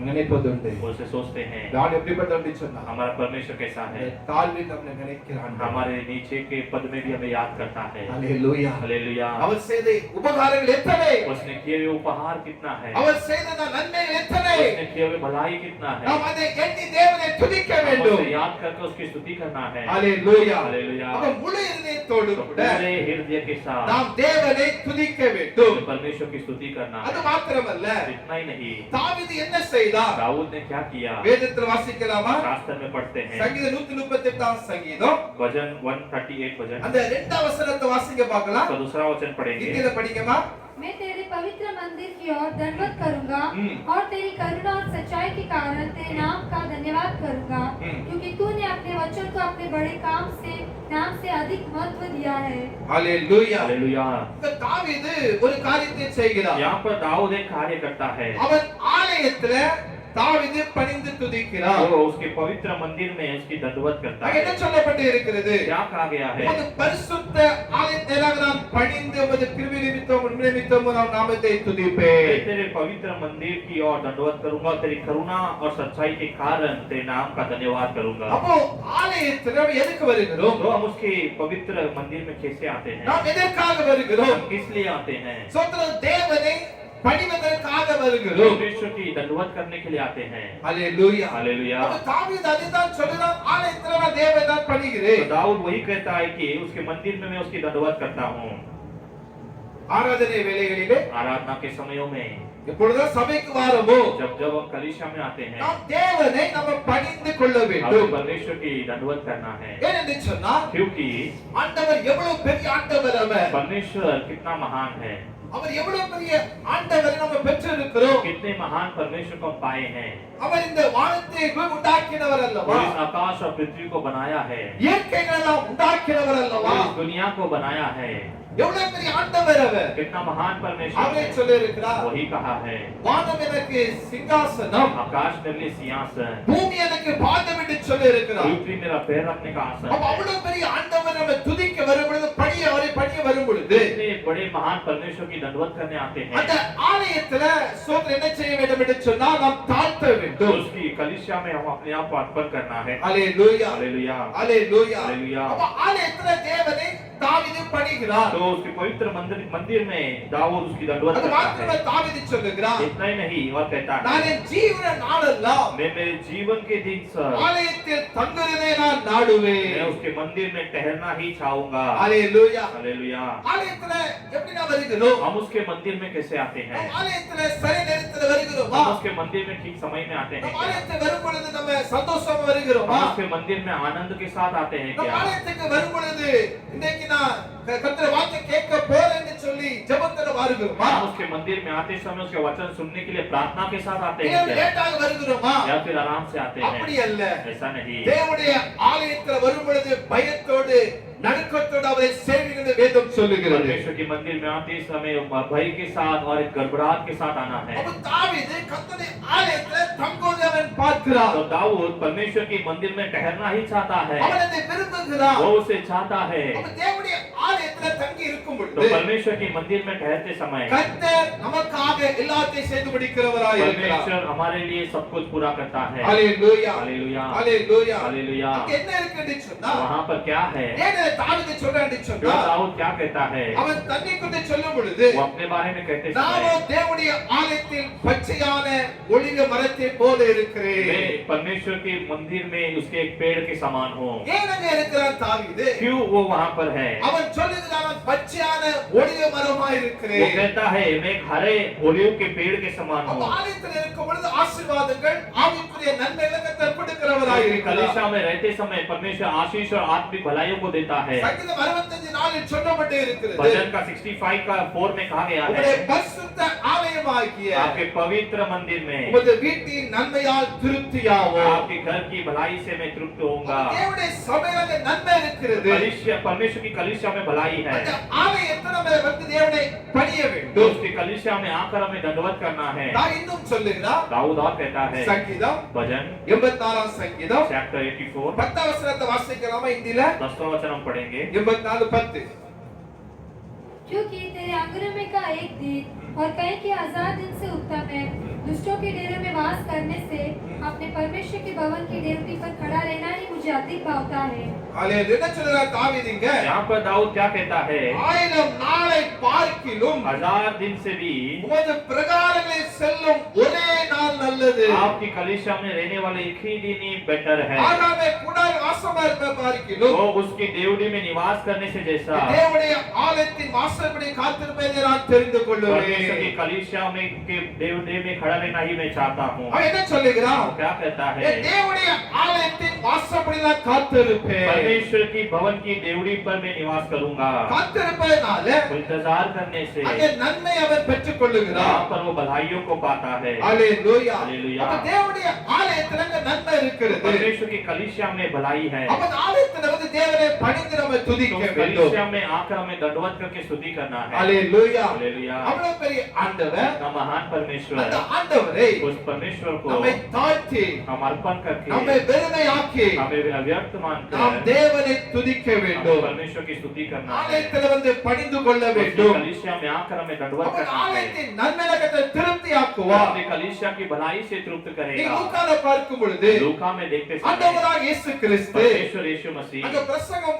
நினைப்பதுண்டு. उसे सोचते हैं நான் எப்படிப்பட்டவன்னு சொன்னா हमारा परमेश्वर कैसा है, தாழ்வில் நம்மை நினைக்கிறான். हमारे नीचे के पद में भी हमें याद करता है। ஹalleluya. हालेलुया। அவர் செய்த உபகாரங்கள் எத்தனை, उसने किए हुए उपहार कितना है, அவர் செய்த நன்மைகள் எத்தனை, उसने किए हुए भलाई कितना है, நாம் அதை எண்ணி தேவனை துதிக்க हम வேண்டும். उसे याद करके उसकी स्तुति करना है। ஹalleluya. हालेलुया। அப்ப முழு இதயத்தோடு तो கூட पूरे हृदय के साथ நாம் தேவனை துதிக்க வேண்டும். परमेश्वर की स्तुति करना அது है। மாத்திரமல்ல, इतना ही नहीं, தாவீது என்ன செய்தார்? दाऊद ने क्या किया, வேதத்தில் வாசிக்கலாமா? शास्त्र में पढ़ते हैं, சங்கீதம் 138 சங்கீதம் भजन 138 भजन அந்த 2 वचனத்தை வாசிங்க பார்க்கலாம். का दूसरा वचन पढ़ेंगे। இங்க படிங்கமா. मैं तेरे पवित्र मंदिर की ओर दंडवत करूंगा हम्म। और तेरी करुणा और सच्चाई के कारण तेरे नाम का धन्यवाद करूंगा, हम्म। क्योंकि तूने अपने वचन को अपने बड़े नाम से अधिक महत्व दिया है। ஹalleluya. हालेलुया। இந்த தாவீது ஒரு காரியத்தை செய்கிறார். यहाँ पर दाऊद एक कार्य करता है, அவன் ஆலயத்துல தாவீது பணிந்து துதிக்கிறார். वो उसके पवित्र मंदिर में उसकी दंडवत करता அங்க है। என்ன சொல்லப்பட்டு இருக்கிறது? क्या कहा गया है, உமது பரிசுத்த ஆலயத்திலே நான் பணிந்து உமது கிருபை நிமித்தம் உம்முடைய நிமித்தம் நான் நாமத்தை துதிப்பேன். मैं तेरे पवित्र मंदिर की ओर दंडवत करूंगा, तेरी करुणा और सच्चाई के कारण तेरे नाम का धन्यवाद करूंगा। அப்போ ஆலயத்துல நாம் எதுக்கு வருகிறோம்? तो हम उसके पवित्र मंदिर में कैसे आते हैं, நாம் எதற்காக வருகிறோம்? हम किस लिए आते हैं, ஸ்தோத்திரம், தேவனை பணிவதற்காக வருகிறோம். परमेश्वर की दंडवत करने के लिए आते हैं। ஹalleluya. हालेलुया। அப்ப தாவீது அதுதான் சொல்றான், ஆலயத்துல நான் தேவனை தான் பணிகிறேன். तो दाऊद वही कहता है कि उसके मंदिर में मैं उसकी दंडवत करता हूँ। ஆராதனை வேளைகளிலே आराधना के समयों में எப்பொழுது சபைக்கு வாரமோ जब जब हम कलीसिया में आते हैं, நாம் தேவனை நம்ம பணிந்து கொள்ள हमें வேண்டும். परमेश्वर की दंडवत करना है, ஏனென்று சொன்னால் क्योंकि ஆண்டவர் எவ்வளவு பெரிய ஆண்டவர், அவர் परमेश्वर कितना महान है, அவர் எவ்வளவு பெரிய ஆண்டவரை நம்ம பெற்றிருக்கிறோம். कितने महान परमेश्वर को हम पाए हैं। அவர் இந்த வானத்தை உண்டாக்கினவர் वो அல்லவா, इस आकाश और पृथ्वी को बनाया है, இயற்கைகள் எல்லாம் உண்டாக்கினவர் वो அல்லவா. इस दुनिया को बनाया है, எவ்வளவு பெரிய ஆண்டவர் அவர். कितना महान परमेश्वर அவரே है। சொல்லி இருக்கிறார், वही कहा है, வானம் எனக்கு சிங்காசனம், आकाश मेरे लिए सिंहासन, பூமி எனக்கு பாதம் என்று சொல்லி இருக்கிறார். पृथ्वी मेरा पैर रखने का आसन அப்ப है। அவ்வளவு பெரிய ஆண்டவர் நம்ம துதிக்க வரும் பொழுது, அவரை பணிய வரும் பொழுது इतने बड़े महान परमेश्वर की दंडवत करने आते हैं, அந்த ஆலயத்துல சோதனை என்ன செய்ய வேண்டும் என்று சொன்னால் நாம் தாழ்த்த तो வேண்டும். उसकी कलीसिया में हम अपने आप को अर्पण करना है। ஹalleluya. हालेलुया। ஹalleluya. हालेलुया। அப்ப ஆலயத்துல தேவனை தாவீது பணிகிறார். तो उसके पवित्र मंदिर में दाऊद उसकी दंडवत அது करता மாத்திரமே है। தாவீது சொல்லுகிறார், इतना ही नहीं, और कहता நான் है, என் ஜீவன நாளெல்லாம் मैं मेरे जीवन के दिन सर ஆலயத்தில் தங்குறதை நான் நாடுவேன். मैं उसके मंदिर में ठहरना ही चाहूंगा। ஹalleluya. हालेलुया। ஆலயத்துல எப்படி நாம் வருகிறோம்? हम उसके मंदिर में कैसे आते हैं, நாம் ஆலயத்துல சரி நேரத்துல வருகிறோமா? हम उसके मंदिर में ठीक समय में आते हैं நாம் क्या? ஆலயத்துக்கு வரும் பொழுது நம்ம சந்தோஷமா வருகிறோமா? हम उसके मंदिर में आनंद के साथ आते हैं நம்ம क्या? ஆலயத்துக்கு வரும் பொழுது இன்னைக்கு நான் கர்த்தர் வார்த்தை கேட்க போறேன்னு சொல்லி ஜெபத்துல வருகிறோமா? हम उसके मंदिर में आते समय उसके वचन सुनने के लिए प्रार्थना के साथ आते हैं இல்ல क्या? லேட்டாக வருகிறோமா? या फिर आराम से आते அப்படி हैं? அல்ல. ऐसा नहीं। தேவனுடைய ஆலயத்துல வரும் பொழுது பயத்தோடு நடுக்கத்தோடு அவரை சேவிக்கிற வேதம் சொல்லுகிறது. परमेश्वर के मंदिर में आते समय भय के साथ और एक गड़बड़ाहट के साथ आना है। அப்ப தாவீது கர்த்தருடைய ஆலயத்துல தங்குவதை அவன் பார்க்கிறார். तो दाऊद परमेश्वर के मंदिर में ठहरना ही चाहता है, அவன் அதை விரும்புகிறார். वो उसे चाहता है। அப்ப தேவனுடைய ஆலயத்துல தங்கி இருக்கும் तो பொழுது परमेश्वर के मंदिर में ठहरते समय கர்த்தர் நமக்காக எல்லாத்தையும் செய்து முடிக்கிறவராய் இருக்கிறார். परमेश्वर हमारे लिए सब कुछ पूरा करता है। ஹalleluya. हालेलुया। ஹalleluya. हालेलुया। அங்க என்ன இருக்குன்னு சொன்னா, वहाँ पर क्या है, ஏன் தாவீது சொல்றான்னு जो சொன்னா, दाऊद क्या कहता है, அவன் தன்னை குறித்து சொல்லும் பொழுது, वो अपने बारे में कहते நானோ समय, தேவனுடைய ஆலயத்தில் பச்சையான ஒலிவ மரத்தை போல இருக்கிறேன். मैं परमेश्वर के मंदिर में उसके एक पेड़ के समान हूँ। ஏன் அங்க இருக்கிறான் தாவீது? क्यों वो वहाँ पर है? அவன் சொல்லுகிறான், பச்சையான ஒளிய மரமாய் वो இருக்கிறேன். कहता है मैं एक हरे ओलिव के पेड़ के समान அப்ப हूँ। ஆலயத்தில் இருக்கும் பொழுது ஆசீர்வாதங்கள் ஆவிக்குரிய நன்மைகளை கர்த்தர் கொடுக்கிறவராய் क्योंकि இருக்கிறார். कलीसिया में रहते समय परमेश्वर आशीष और आत्मिक भलाइयों को देता है। சங்கீதம் 65:4 சொல்லப்பட்டே இருக்கிறது. भजन का 65 का 4 में कहा गया உம்முடைய है பரிசுத்த ஆலயமாகிய आपके पवित्र मंदिर में உமது வீட்டின் நன்மையால் திருப்தியாவோம். आपके घर की भलाई से मैं तृप्त होऊंगा। தேவனுடைய சபையில நன்மை இருக்கிறது. कलीसिया परमेश्वर की कलीसिया में भलाई है। அந்த ஆலயத்தை நம்ம வந்து தேவனை பணிய तो வேண்டும். उसकी कलीसिया में आकर हमें दंडवत करना है। நான் இன்னும் சொல்லுகிறார் दाऊद और कहता है சங்கீதம் भजन 84 சங்கீதம் चैप्टर 84 10 வசனத்தை வாசிக்கலாமா हिंदीல 10वां वचन हम पढ़ेंगे। 84:10 क्योंकि तेरे आंगनों में का एक दिन और कहीं के 1000 दिन से उत्तम है दुष्टों के डेरे में वास करने से अपने परमेश्वर के भवन की डेवटी पर खड़ा रहना ही मुझे अधिक भावता है। ஹalleluya என்ன சொல்றார் தாவீதுங்க यहाँ पर दाऊद क्या कहता है 1000 நாளை பார்க்கிலும் 1000 दिन से भी உமது பிரகாரங்களில் செல்லும் ஒரே நாள் நல்லது. आपकी कलीसिया में रहने वाले एक ही दिन ही बेटर है। ஆகாமே குடார் வாசமா இருப்ப பார்க்கிலும் वो उसकी देवड़ी में निवास करने से जैसा தேவனுடைய ஆலயத்தின் வாசற்படி காத்திருப்பதை நான் தெரிந்து परमेश्वर की கொள்ளுவேன். कलीसिया में के देवड़ी में खड़ा रहना ही मैं चाहता हूँ। அவன் என்ன சொல்லுகிறான்? वो क्या कहता है தேவனுடைய ஆலயத்தின் வாசற்படி நான் காத்திருப்பேன். परमेश्वर की भवन की देवड़ी पर मैं निवास करूंगा। காத்திருப்பதனால वो इंतजार करने से அங்கே நன்மை அவர் பெற்றுக் கொள்ளுகிறார். यहाँ पर वो भलाइयों को पाता है। ஹalleluya. ஹalleluya. அப்ப தேவனுடைய ஆலயத்துல அங்க நன்மை இருக்கிறது. परमेश्वर की कलीसिया में भलाई है। அப்ப அந்த ஆலயத்துல வந்து தேவனை பணிந்து நம்ம तो துதிக்க उस வேண்டும். कलीसिया में आकर हमें दंडवत करके स्तुति करना है। ஹalleluya. हालेलुया। அவ்வளவு பெரிய ஆண்டவர் इतना महान परमेश्वर அந்த ஆண்டவரை उस परमेश्वर को நம்மை தாழ்த்தி हम अर्पण करके நம்மை வெறுமையாக்கி हमें अव्यक्त நாம் मानकर தேவனை துதிக்க हमें வேண்டும். परमेश्वर की स्तुति करना है। ஆலயத்துல வந்து பணிந்து கொள்ள उसकी வேண்டும். कलीसिया में आकर हमें दंडवत அப்ப करना है। ஆலயத்தின் நன்மைகளை திருப்தி वो ஆக்குவார். अपनी कलीसिया की भलाई से तृप्त நீ करेगा। லூக்கால பார்க்கும் பொழுது लूका में देखते समय ஆண்டவராக இயேசு கிறிஸ்து परमेश्वर यीशु मसीह அங்க பிரசங்கம்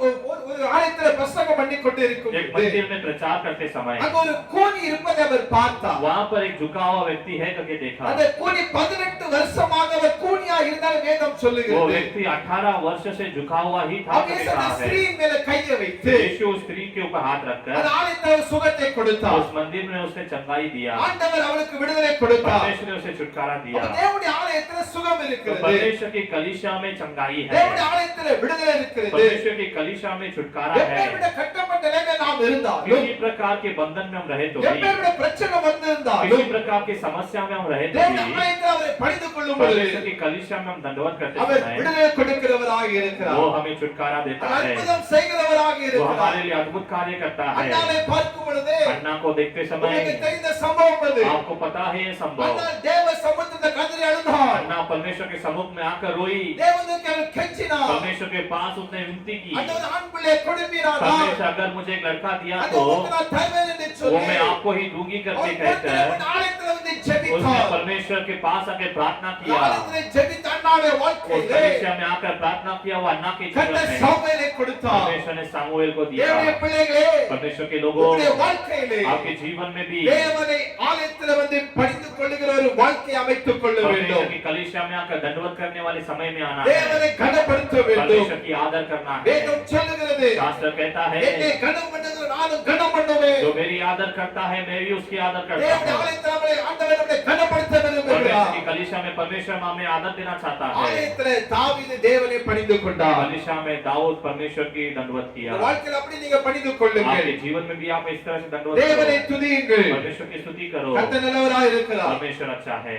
ஒரு ஆலயத்துல பிரசங்கம் பண்ணி கொண்டு இருக்கும் एक பொழுது मंदिर में प्रचार करते समय அங்க ஒரு கோணி இருப்பதை அவர் பார்த்தார். वहां पर एक झुका हुआ व्यक्ति है करके देखा। அந்த கோணி 18 வருஷமாக அவர் கோணியா இருந்தால் வேதம் वो சொல்லுகிறது. व्यक्ति 18 वर्ष से झुका हुआ ही था அவர் करके இயேசு कहा है। ஸ்திரீயின் மேல கையை வைத்து यीशु उस स्त्री के ऊपर हाथ அந்த रखकर ஆலயத்துல சுகத்தை கொடுத்தார். उस मंदिर में उसने चंगाई दिया। ஆண்டவர் அவளுக்கு விடுதலை கொடுத்தார். परमेश्वर ने उसे छुटकारा दिया। அப்ப தேவனுடைய ஆலயத்துல சுகம் तो இருக்கிறது. परमेश्वर की कलीसिया में चंगाई है। தேவனுடைய ஆலயத்துல விடுதலை இருக்கிறது. परमेश्वर की कलीसिया में छुटकारा है। எப்பேற்பட்ட கட்டப்பட்ட நிலையில நாம் இருந்தாலும் किसी प्रकार के बंधन में हम रहे तो भी, எப்பேற்பட்ட பிரச்சனை வந்திருந்தாலும் किसी प्रकार की समस्या में हम रहे तो தேவனுடைய भी, ஆலயத்துல அவரை பணிந்து கொள்ளும் பொழுது परमेश्वर की कलीसिया में हम दंडवत करते அவர் समय விடுதலை கொடுக்கிறவராக இருக்கிறார். वो हमें छुटकारा देता அவர் है। அற்புதம் செய்கிறவராக वो இருக்கிறார். हमारे लिए अद्भुत कार्य करता है। அண்ணாவை பார்க்கும் பொழுது अन्ना को देखते உங்களுக்கு समय தெரிந்த சம்பவம் அது. आपको पता है ये संभव। அண்ணா தேவ சமுத்திரத்தை கதறி அழுதார். अन्ना परमेश्वर के सम्मुख में आकर रोई। தேவனுக்கு அவர் கெஞ்சினார். परमेश्वर के पास उसने विनती की, அந்த ஒரு ஆண் பிள்ளை கொடுப்பினாரா? परमेश्वर अगर मुझे एक लड़का दिया அது तो உங்களுக்கு நான் தருவேன் என்று वो சொல்லி मैं आपको ही दूंगी करके அவர் कहकर ஆலயத்துல வந்து उसने ஜெபித்தார். परमेश्वर के पास आके प्रार्थना किया। ஆலயத்துல ஜெபித்த அண்ணாவுடைய उस வாழ்க்கையிலே कलीसिया में आकर प्रार्थना किया। वो अन्ना के जीवन கர்த்தர் में சாமுவேலை கொடுத்தார். परमेश्वर ने सामुएल को दिया। தேவனுடைய பிள்ளைகளே परमेश्वर के लोगों, உங்களுடைய வாழ்க்கையிலே आपके जीवन में भी தேவனை ஆலயத்துல வந்து பணிந்து கொள்ளுகிற ஒரு வாழ்க்கை அமைத்துக் கொள்ள வேண்டும். परमेश्वर की कलीसिया में आकर दंडवत करने वाले समय में आना है। தேவனை கனப்படுத்த வேண்டும். परमेश्वर की आदर करना है। வேதம் சொல்லுகிறது शास्त्र कहता என்னை है கனம் பண்ணுகிற நானும் கனம் பண்ணுவேன். जो मेरी आदर करता है मैं भी उसकी आदर करता தேவனுடைய हूँ। ஆலயத்துல நம்மை ஆண்டவர் நம்மை கனப்படுத்த परमेश्वर விரும்புகிறார். की कलीसिया में परमेश्वर हमें आदर देना चाहता है। ஆலயத்துல தாவீது தேவனை பணிந்து கொண்டார். कलीसिया में दाऊद परमेश्वर की दंडवत किया। இந்த வாழ்க்கையில அப்படி நீங்க பணிந்து கொள்ளுங்கள். आपके जीवन में भी आप इस तरह से दंडवत தேவனை करो। துதியுங்கள். परमेश्वर की स्तुति करो। கர்த்தர் நல்லவராய் இருக்கிறார். परमेश्वर अच्छा है।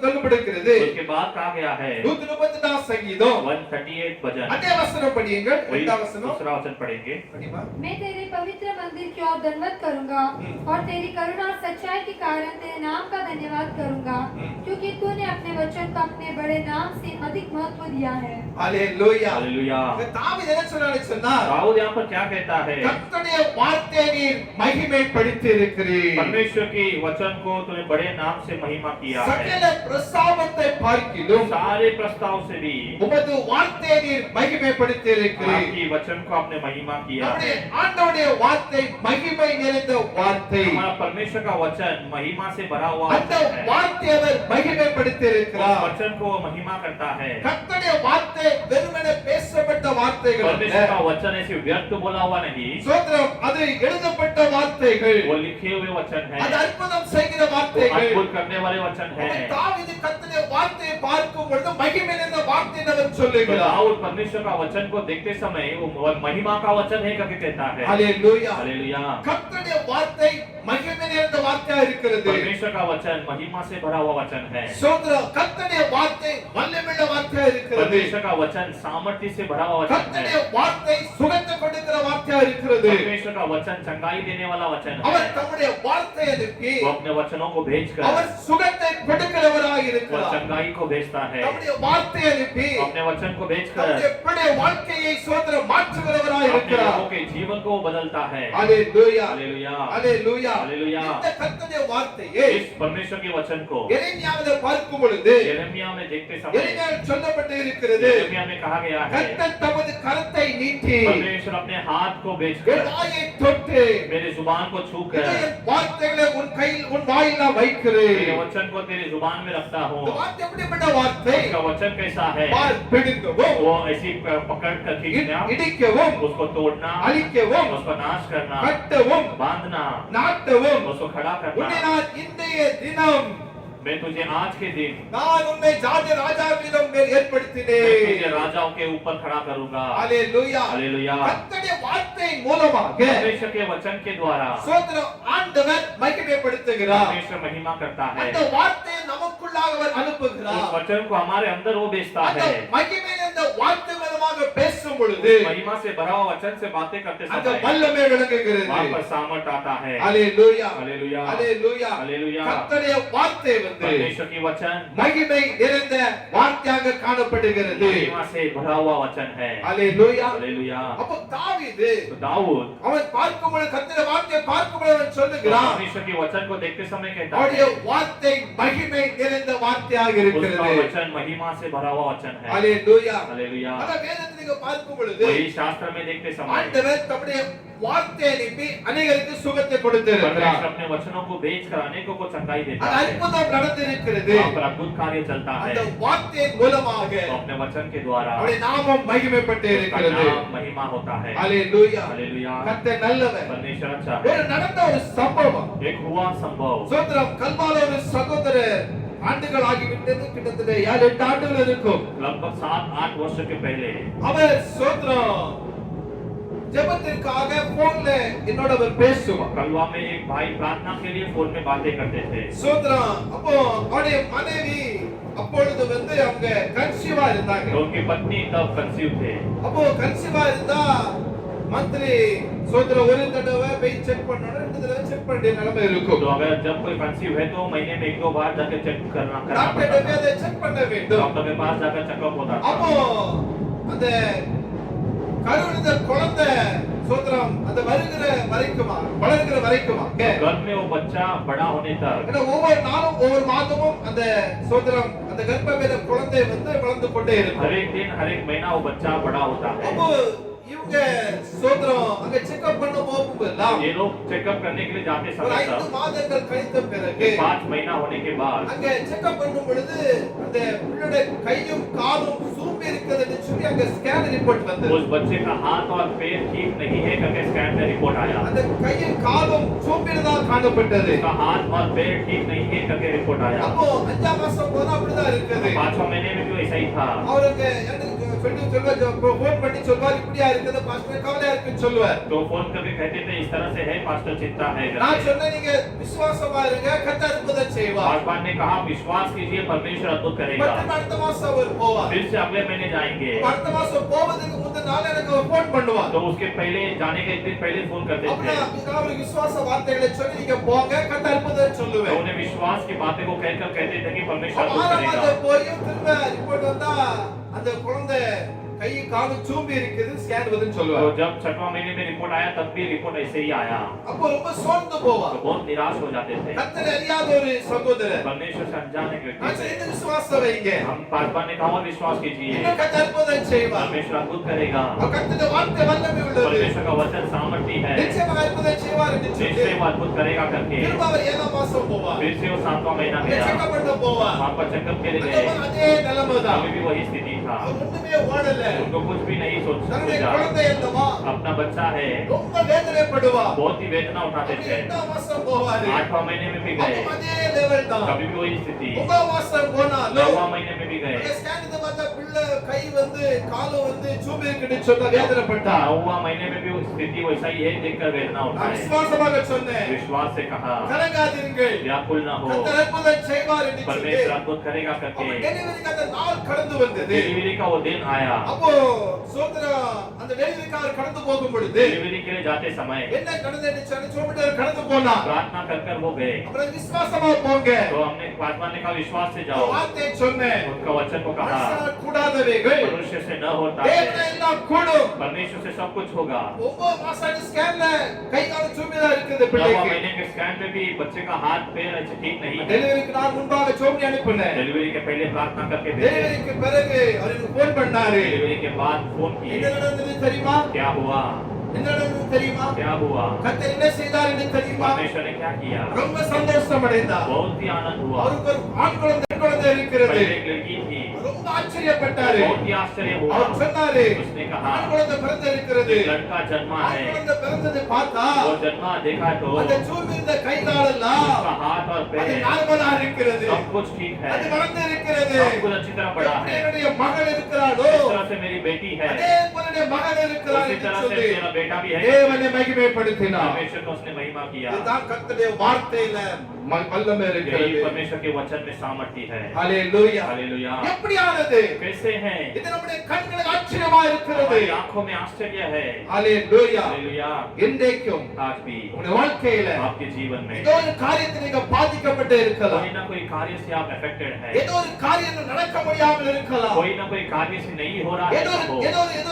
சொல்லப்படுகிறது उसके बाद कहा गया है 134 சங்கீதம் 138 भजन, அதே வசனம் படியுங்கள். वही இரண்டாம் வசனம் दूसरा वचन पढ़ेंगे। படிமா. मैं तेरे पवित्र मंदिर की ओर दंडवत करूंगा और तेरी करुणा और सच्चाई के कारण तेरे नाम का धन्यवाद करूंगा क्योंकि तूने अपने वचन को अपने बड़े नाम से अधिक महत्व दिया है। ஹalleluya. हालेलुया। தாவீது என்ன சொல்றாரு சொன்னார்? दाऊद यहाँ पर क्या कहता है? கர்த்தருடைய வார்த்தையை நீர் மகிமைப்படுத்தி இருக்கிறீர். परमेश्वर के वचन को तूने बड़े नाम से महिमा किया है। சகல பிரஸ்தாபத்தை பார்க்கிலும் सारे प्रस्ताव से भी உமது வார்த்தையை நீர் மகிமைப்படுத்தி இருக்கிறீர். आपकी वचन को आपने महिमा किया நம்முடைய है। ஆண்டவருடைய வார்த்தை மகிமை நிறைந்த வார்த்தை. हमारा परमेश्वर का वचन महिमा से भरा हुआ அந்த वचन है। வார்த்தையை அவர் மகிமைப்படுத்தி उस இருக்கிறார். वचन को वो महिमा करता है। கர்த்தருடைய வார்த்தை வெறுமனே பேசப்பட்ட வார்த்தைகள் அல்ல. परमेश्वर का वचन ऐसे व्यर्थ बोला हुआ नहीं, ஸ்தோத்திரம். அது எழுதப்பட்ட வார்த்தைகள் वो लिखे हुए वचन அது है, அற்புதம் செய்கிற वो வார்த்தைகள் अद्भुत करने वाले वचन है। அவன் தாவீது கர்த்தருடைய வார்த்தையை பார்க்கும் பொழுது மகிமை நிறைந்த வார்த்தை என்று அவர் तो சொல்லுகிறார் दाऊद परमेश्वर का वचन को देखते समय वो महिमा का वचन है करके कहता है। ஹalleluya हालेलुया। கர்த்தருடைய வார்த்தை மகிமை நிறைந்த வார்த்தையா இருக்கிறது परमेश्वर का वचन महिमा से भरा हुआ वचन है। சோதர கர்த்தருடைய வார்த்தை வல்லமையுள்ள வார்த்தையா இருக்கிறது परमेश्वर का वचन सामर्थ्य से भरा हुआ वचन கர்த்தருடைய है। வார்த்தை சுகத்தை கொடுக்கிற வார்த்தையா இருக்கிறது परमेश्वर का वचन चंगाई देने वाला वचन அவர் है। தம்முடைய வார்த்தையை அனுப்பி वो अपने वचनों को भेजकर அவர் சுகத்தை கொடுக்கிறவராக वो இருக்கிறார் चंगाई को भेजता है। தம்முடைய வார்த்தையை அனுப்பி अपने वचन को भेजकर தம்முடைய வாழ்க்கையை சோதர மாற்றுகிறவராக अपने இருக்கிறார் लोगों के जीवन को बदलता है। ஹalleluya हालेलुया। Hallelujah hallelujah. இந்த கர்த்தருடைய வார்த்தையை इस परमेश्वर के वचन को எரேமியாவிலே பார்க்கும் பொழுது यिर्मयाह में देखते समय எரேமியாவில் சொல்லப்பட்டு இருக்கிறது यिर्मयाह में कहा गया है, கர்த்தர் தமது கரத்தை நீட்டி परमेश्वर अपने हाथ को என் भेजकर வாயை தொட்டு मेरे जुबान को छूकर என் வார்த்தைகளை உன் கையில் உன் வாயில் நான் வைக்கிறேன் मेरे वचन को तेरी जुबान में रखता हूँ। இந்த வார்த்தை எப்படிப்பட்ட வார்த்தை उसका वचन कैसा है? பார் பிடிக்கவும் वो ऐसी पकड़ कर खींचना, இடிக்கவும் उसको तोड़ना, அழிக்கவும் उसको नाश करना, கட்டவும் बांधना, நாட்டவும் उसको खड़ा உன்னை करना। நான் இன்றைய தினம் मैं तुझे आज के दिन நான் உன்னை ஜாதி ராஜாவிடம் மேல் मैं तुझे ஏற்படுத்தினேன் राजाओं के ऊपर खड़ा करूंगा। ஹalleluya हालेलुया। கர்த்தருடைய வார்த்தையின் மூலமாக परमेश्वर के वचन के द्वारा சோதரம் ஆண்டவர் மகிமைப்படுத்துகிறார் परमेश्वर महिमा करता है। அந்த வார்த்தையை நமக்குள்ளாக அவர் उस அனுப்புகிறார் वचन को हमारे अंदर वो भेजता அந்த है। மகிமை அந்த வார்த்தை மூலமாக பேசும் பொழுது उस महिमा से भरा हुआ वचन से बातें करते அந்த समय வல்லமை விளங்குகிறது वहां पर सामर्थ आता है। ஹalleluya हालेलुया। Hallelujah hallelujah. கர்த்தருடைய வார்த்தை வந்து परमेश्वर की वचन மகிமை நிறைந்த வார்த்தையாக காணப்படுகிறது महिमा से भरा हुआ वचन है। ஹalleluya हालेलुया। அப்ப தாவீது तो दाऊद அவன் பார்க்கும் பொழுது கர்த்தருடைய வார்த்தையை பார்க்கும் பொழுது அவன் சொல்லுகிறான் परमेश्वर के वचन को देखते समय कहता அவருடைய है, வார்த்தை மகிமை நிறைந்த வார்த்தையாக उसका இருக்கிறது वचन महिमा से भरा हुआ वचन है। ஹalleluya हालेलुया। அத வேதத்தில் நீங்க பார்க்கும் பொழுது वही शास्त्र में देखते समय ஆண்டவர் தம்முடைய வார்த்தையை அனுப்பி अनेகருக்கு சுகத்தை கொடுத்திருக்கிறார் परमेश्वर अपने वचनों को भेजकर अनेकों को चंगाई देता அது है। அற்புதம் நடந்திருக்கிறது वहां पर अद्भुत कार्य चलता है। அந்த வார்த்தையின் மூலமாக तो अपने वचन के द्वारा அவருடைய நாமம் மகிமைப்பட்டு उसका இருக்கிறது नाम महिमा होता है। ஹalleluya हालेलुया। கர்த்தர் நல்லவர் परमेश्वर अच्छा ஒரு है। நடந்த ஒரு சம்பவம் एक हुआ संभव, சோத்ரம் கல்வால ஒரு சகோதரர் ஆண்டுகள் ஆகிவிட்டது கிட்டத்தட்ட 7-8 ஆண்டுகள் இருக்கும் लगभग 7-8 वर्ष के पहले அவர் சோத்ரம் ஜெபத்திற்காக போன்ல என்னோட அவர் பேசுவார் कलवा में एक भाई प्रार्थना के लिए फोन में बातें करते थे। சோத்ரம் அப்போ அவருடைய மனைவி அப்பொழுது வந்து அவங்க கன்சீவா இருந்தாங்க तो उनकी पत्नी तब कंसीव थे। அப்போ கன்சீவா இருந்தா மந்த்லி சோத்ரம் ஒரு தடவை போய் செக் பண்ணணும் 2 தடவை செக் பண்ண வேண்டிய நிலைமை இருக்கும் तो अगर जब कोई कंसीव है तो महीने में 1-2 बार जाकर चेक करना டாக்டர் पड़ता போய் था। அதை செக் பண்ண வேண்டும் डॉक्टर के पास जाकर चेकअप होता था। அப்போ அந்த கருவுறுத குழந்தை சோத்ரம் அந்த வளர்கிற வரைக்குமா घर में वो बच्चा बड़ा होने तक ஏன்னா ஒவ்வொரு நாளும் ஒவ்வொரு மாதமும் அந்த சோத்ரம் அந்த கர்ப்பவேத குழந்தை வந்து வளர்ந்து கொண்டே இருக்கும் हर एक दिन हर एक महीना वो बच्चा बड़ा होता है। அப்போ இவங்க சோத்ரம் அங்க செக்அப் பண்ண போகும்போதெல்லாம் ये लोग चेकअप करने के लिए जाते ஒரு समय 5 तक மாதங்கள் கழித்த பிறகு 5 महीना होने के बाद அங்க செக்அப் பண்ணும் பொழுது அந்த பிள்ளையோட கையும் காலும் சூம்பி இருக்கிறதுன்னு சொல்லி அங்க ஸ்கேன் ரிப்போர்ட் வந்தது उस बच्चे का हाथ और पैर ठीक नहीं है करके स्कैन में रिपोर्ट आया। அந்த கையும் காலும் சூம்பினதா காணப்பட்டது उसका हाथ और पैर ठीक नहीं है करके रिपोर्ट आया। அப்போ 5 மாசம் போனா அப்படிதான் இருக்குது 5 महीने में भी ऐसा ही था। அவருக்கு எனக்கு சொல்லுவார் ஃபோன் பண்ணி சொல்வார் இப்படியா இருக்குது பாஸ்டர் கவலையா இருக்குன்னு சொல்லுவார் तो फोन करके कहते थे इस तरह से है पास्टर चिंता है நான் करके। சொன்னேன் நீங்க விசுவாசமா இருங்க கர்த்தர் அற்புதம் செய்வார் पासवान ने कहा विश्वास कीजिए परमेश्वर अद्भुत करेगा। பட் அடுத்த மாசம் அவர் போவார் फिर से अगले महीने जाएंगे அடுத்த மாசம் போவதுக்கு முந்தின நாள் எனக்கு அவர் ஃபோன் பண்ணுவார் तो उसके पहले जाने के एक दिन पहले फोन करते थे। அப்ப நான் விசுவாச வார்த்தைகளை சொல்லி நீங்க போங்க கர்த்தர் அற்புதம் तो சொல்லுவேன் उन्हें विश्वास की बातें को कहकर कहते थे कि परमेश्वर अद्भुत ஆறாம் करेगा। மாதம் போய் திரும்ப ரிப்போர்ட் வந்தா அந்த குழந்தை கை காலு சூம்பி இருக்குது ஸ்கேன் வருதுன்னு तो சொல்லுவார் जब 6वां महीने में रिपोर्ट आया तब भी रिपोर्ट ऐसे ही आया। அப்போ ரொம்ப சோர்ந்து तो போவார் बहुत निराश हो जाते थे। கர்த்தர் அறியாத ஒரு சகோதரர் परमेश्वर से अनजाने நான் व्यक्ति थे। இந்த விசுவாசம் வைங்க हम पासवान ने कहा और विश्वास कीजिए இன்னும் கர்த்தர் அற்புதம் செய்வார் परमेश्वर अद्भुत करेगा। கர்த்தருடைய வார்த்தை வல்லமை உள்ளது परमेश्वर का वचन सामर्थ्य है। நிச்சயமாக அற்புதம் செய்வார் என்று फिर சொல்லி से वो अद्भुत करेगा करके திரும்ப அவர் 7ஆம் மாசம் போவார். फिर से वो 7वां महीना அங்கே गया, செக்கப் பண்ண போவார். वहां पर चेकअप के लिए அங்கே गए, அதே நிலைமைதான். अभी भी वही स्थिति था, அவர் ஒண்ணுமே ஓடல. उनको कुछ भी नहीं தன்னுடைய सोचा, குழந்தை அல்லவா अपना बच्चा है, ரொம்ப வேதனைப்படுவார். बहुत ही वेदना उठाते அவர் थे, 8ஆம் மாசம் போவாரு. 8वां महीने में भी गए, அப்ப அதே லெவல் தான். कभी भी वही स्थिति, 9ஆம் மாசம் போனாலும் 9वां महीने में भी गए, அங்கே ஸ்கேன் எடுத்து பார்த்தா பிள்ளை கை வந்து காலம் வந்து சூம்பி இருக்குன்னு சொன்னா வேதனைப்பட்டார். 9वां महीने में भी वो स्थिति वैसा ही है, देखकर वेदना நான் उठाए, விசுவாசமாக சொன்னேன், विश्वास से कहा, கலங்காதீர்கள், व्याकुल न हो, கர்த்தர் அற்புதம் செய்வார் என்று சொல்லி परमेश्वर अद्भुत करेगा அப்ப करके டெலிவரிக்கு அந்த நாள் கடந்து வந்தது. डिलीवरी का वो दिन आया, அப்போ சோதரா அந்த டெலிவரிக்காரர் கடந்து போகும் பொழுது डिलीवरी के लिए जाते समय என்ன நடந்ததுன்னு சொல்லி சோமிட்டார் கடந்து போனார். प्रार्थना कर कर वो गए, அப்புறம் விசுவாசமா போங்க. तो हमने पासवान ने कहा विश्वास से ஒரு जाओ, வார்த்தையை சொன்னேன், उनका वचन को कहा, மனுஷனால் கூடாதவைகள் मनुष्य से न होता தேவனை है, எல்லாம் கூடும். परमेश्वर से सब कुछ होगा। 9 மாசம் ஸ்கேன்ல கை கால் சூம்பிதா இருக்குது 9वां பிள்ளைக்கு. महीने के स्कैन पे भी बच्चे का हाथ पैर ऐसे ठीक नहीं है, டெலிவரிக்கு நான் முன்பாக சோமி அனுப்பினேன். डिलीवरी के पहले प्रार्थना करके भेजे, டெலிவரிக்கு பிறகு அவருக்கு ஃபோன் பண்ணாரு. डिलीवरी के बाद फोन என்ன किए, நடந்தது தெரியுமா? क्या हुआ, என்ன நடந்தது தெரியுமா? क्या हुआ, கர்த்தர் என்ன செய்தார் என்று தெரியுமா? परमेश्वर ने क्या किया, ரொம்ப சந்தோஷம் அடைந்தார். बहुत ही आनंद हुआ, அவருக்கு ஒரு ஆண் குழந்தை பெண் குழந்தை இருக்கிறது. पहले एक लड़की थी, ரொம்ப ஆச்சரியப்பட்டாரு. बहुत ही आश्चर्य हुआ, அவர் சொன்னாரு, उसने कहा ஆண் குழந்தை பிறந்து இருக்கிறது. एक लड़का जन्मा ஆண் है, குழந்தை பிறந்ததை பார்த்தா वो जन्मा देखा तो அந்த சூழ்நிலை கை காலெல்லாம் उसका हाथ और அது पैर நார்மலா இருக்கிறது. सब कुछ ठीक है, அது வளர்ந்து இருக்கிறது. सब कुछ अच्छी तरह बड़ा है, என்னுடைய மகள் இருக்கிறாளோ इस तरह से मेरी बेटी है, அதே போல என்னுடைய மகன் இருக்கிறாள் उसी என்று तरह से சொல்லி मेरा बेटा भी है, தேவனை மகிமைப்படுத்தினார். परमेश्वर को उसने महिमा किया, இதுதான் கர்த்தருடைய வார்த்தையில வல்லமை यही இருக்கிறது. परमेश्वर के वचन में सामर्थ्य है, ஹalleluya. हालेलुया। எப்படியானது? कैसे है, இது நம்முடைய கண்களுக்கு ஆச்சரியமா இருக்கிறது. हमारी आंखों में आश्चर्य है, ஹalleluya. हालेलुया। இன்றைக்கும் आज भी உங்களுடைய வாழ்க்கையில आपके जीवन में ஏதோ ஒரு காரியத்தில் நீங்க பாதிக்கப்பட்டு இருக்கலாம். कोई ना कोई कार्य से आप अफेक्टेड है, ஏதோ ஒரு காரியம் நடக்க முடியாமல் இருக்கலாம். कोई ना कोई कार्य से नहीं हो रहा है, ஏதோ हो।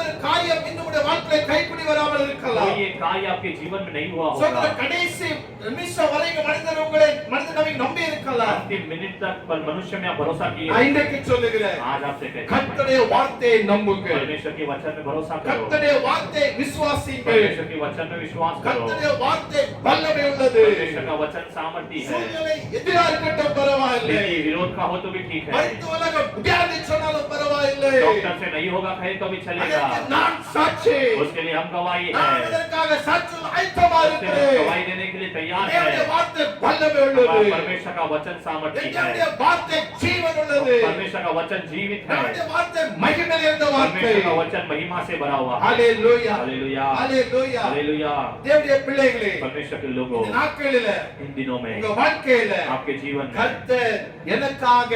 ஒரு காரியம் இன்னும் உங்களுடைய வாழ்க்கையில கைக்குடி வராமல் இருக்கலாம். कोई एक कार्य आपके जीवन में नहीं हुआ சொல்ற होगा, கடைசி நிமிஷம் வரைக்கும் மனிதன் நம்மை நம்பி இருக்கலாம். अंतिम मिनट तक पर मनुष्य में आप भरोसा किए, நான் இன்றைக்கு சொல்லுகிறேன், आज आपसे कहते हैं, கர்த்தருடைய வார்த்தையை நம்புங்கள். परमेश्वर के वचन में भरोसा करो, கர்த்தருடைய வார்த்தையை விசுவாசிங்கள். परमेश्वर के वचन में विश्वास करो, கர்த்தருடைய வார்த்தை வல்லமை உள்ளது. परमेश्वर का वचन सामर्थ्य है, சூழ்நிலை எதிரா இருக்கட்டும் பரவாயில்லை. यदि विरोध का हो तो भी ठीक है, மருத்துவ உலகம் முடியாது சொன்னாலும் பரவாயில்லை. डॉक्टर से नहीं होगा कहे तो भी चलेगा, அதற்கு நான் சாட்சி. उसके लिए हम गवाही நான் है, இதற்காக சாட்சி ஆயத்தமா उसके लिए இருக்கிறேன். गवाही देने के लिए तैयार தேவனுடைய है, வார்த்தை வல்லமை உள்ளது. परमेश्वर का वचन सामर्थ्य தேவனுடைய है, வார்த்தை ஜீவன் உள்ளது. परमेश्वर का वचन जीवित है, தேவனுடைய வார்த்தை மகிமை நிறைந்த வார்த்தை. परमेश्वर का वचन महिमा से भरा हुआ है, ஹalleluya. Hallelujah, hallelujah. हालेलुया। தேவனுடைய பிள்ளைகளே, परमेश्वर के लोगों, இந்த நாட்களில इन दिनों में உங்க வாழ்க்கையில आपके जीवन में கர்த்தர் எனக்காக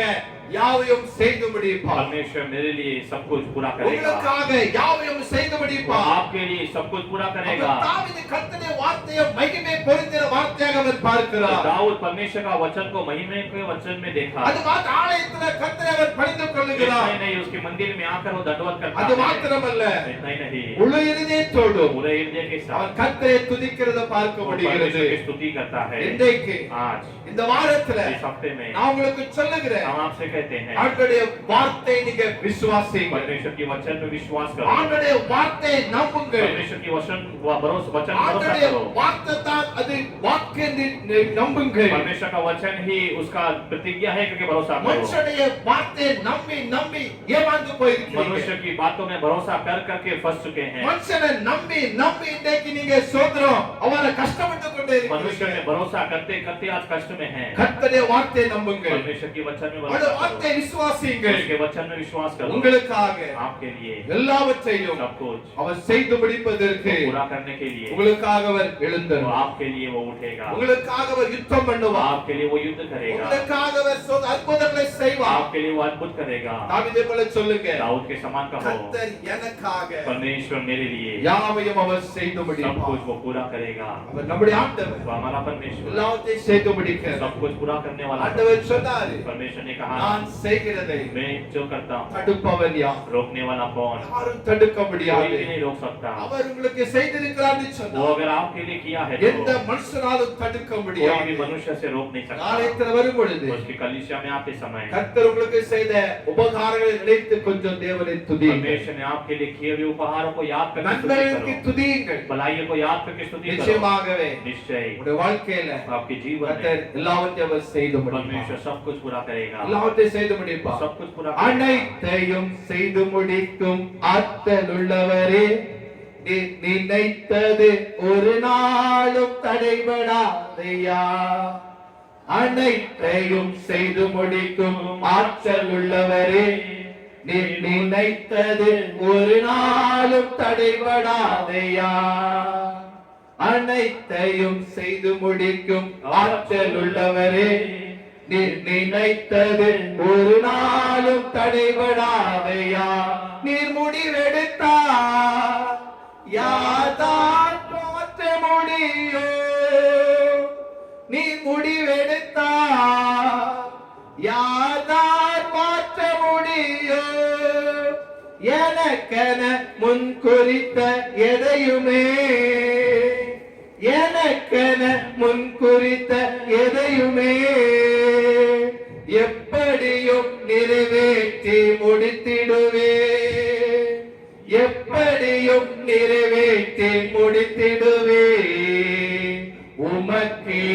யாவையும் செய்து முடிப்பார். परमेश्वर मेरे लिए सब कुछ पूरा करेगा, உங்களுக்காக யாவையும் செய்து वो முடிப்பார். आपके लिए सब कुछ पूरा करेगा। அப்ப தாவீது கர்த்தருடைய வார்த்தையை மகிமை பொருந்தின வார்த்தையாக அவர் तो பார்க்கிறார். दाऊद परमेश्वर का वचन को महिमा के वचन में देखा, அது மாத்திரம் ஆலயத்துல கர்த்தரை அவர் பணிந்து इतना கொள்ளுகிறார். ही नहीं उसके मंदिर में आकर वो दंडवत करता அது है, மாத்திரமல்ல, इतना ही नहीं முழு இதயத்தோடு पूरे हृदय के साथ அவர் கர்த்தரை துதிக்கிறத பார்க்க वो முடிகிறது. परमेश्वर की स्तुति करता है। இன்றைக்கு आज இந்த வாரத்துல इस हफ्ते में நான் உங்களுக்கு சொல்லுகிறேன், हम आपसे कहते हैं, ஆண்டவருடைய வார்த்தை நீங்க விசுவாசிங்க. परमेश्वर के वचन में विश्वास करो, ஆண்டவருடைய வார்த்தையை நம்புங்கள். परमेश्वर की वचन वचन भरोसा ஆண்டவருடைய करो, வார்த்தை தான் அது வாக்கு என்று நம்புங்கள். परमेश्वर का वचन ही उसका प्रतिज्ञा है क्योंकि भरोसा करो। மனுஷனுடைய வார்த்தையை நம்பி நம்பி ஏமாந்து போயிருக்கீங்க. मनुष्य की बातों में भरोसा कर करके फंस चुके हैं, மனுஷனை நம்பி நம்பி இன்றைக்கு நீங்க சோதரம் அவரை கஷ்டப்பட்டு கொண்டே मनुष्य இருக்கீங்க. में भरोसा करते करते आज कष्ट में हैं। கர்த்தருடைய வார்த்தையை நம்புங்கள். परमेश्वर के वचन में அந்த भरोसा करो, வார்த்தையை விசுவாசிங்கள். उसके वचन में विश्वास करो, உங்களுக்காக आपके लिए எல்லாவற்றையும் सब कुछ அவர் செய்து முடிப்பதற்கு पूरा करने के लिए உங்களுக்காக அவர் वो எழுந்தார். आपके लिए वो उठेगा, உங்களுக்காக அவர் யுத்தம் பண்ணுவார். आपके लिए वो युद्ध करेगा, உங்களுக்காக அவர் அற்புதங்களை செய்வார். आपके लिए वो अद्भुत करेगा। தாவீதை போல சொல்லுங்க, दाऊद के समान कहो, கர்த்தர் எனக்காக परमेश्वर मेरे लिए யாவையும் அவர் செய்து सब முடிப்பார். कुछ वो पूरा करेगा। அவர் நம்முடைய ஆண்டவர், वो हमारा परमेश्वर எல்லாவற்றையும் செய்து முடிக்கிறார். सब कुछ पूरा करने वाला है। ஆண்டவர் சொன்னாரு, परमेश्वर ने कहा, நான் செய்கிறதை मैं जो करता हूँ தடுப்பவன் யார்? रोकने वाला कौन? யாரும் தடுக்க कोई முடியாது. भी नहीं रोक सकता। அவர் உங்களுக்கு செய்திருக்கிறார் वो சொன்னார். अगर आपके लिए किया है எந்த तो மனுஷனாலும் ஒருவராலும் தடுக்க कोई भी முடியாது. मनुष्य से रोक नहीं सकता। நாளைக்கு வரும் பொழுது उसकी कलीसिया में आते समय கர்த்தர் உங்களுக்கு செய்த உபகாரங்களை நினைத்து கொஞ்சம் தேவனை துதியுங்கள். परमेश्वर ने आपके लिए किए हुए उपहारों को याद करके स्तुति நன்மைகளுக்கு करो, துதியுங்கள். भलाइयों को याद करके स्तुति करो। நிச்சயமாகவே निश्चय உங்களுடைய வாழ்க்கையில आपके जीवन में கர்த்தர் எல்லாவற்றையும் அவர் செய்து முடிப்பார். परमेश्वर सब कुछ पूरा करेगा, எல்லாவற்றையும் செய்து முடிப்பார். सब कुछ पूरा करेगा। அனைத்தையும் செய்து முடிக்கும் ஆற்றல் உள்ளவரே, நீ நினைத்தது ஒரு நாளும் தடைபடாதையா. அனைத்தையும் செய்து முடிக்கும் ஆற்றல் உள்ளவரே, நீ நினைத்தது ஒரு நாளும் தடைபடாதையா. அனைத்தையும் செய்து முடிக்கும் ஆற்றல் உள்ளவரே, நீ நினைத்தது ஒரு நாளும் தடைபடாதையா. நீர் முடிவெடுத்தார் யாதான் மாற்ற முடியும். நீ முடிவெடுத்தார் யாதான் மாற்ற முடியும். எனக்கென முன் குறித்த எதையுமே, எனக்கென முன் குறித்த எதையுமே எப்படியும் நிறைவேற்றி முடித்திடுவே. எப்படியும் நிறைவேற்றி முடித்திடுவே. உமக்கே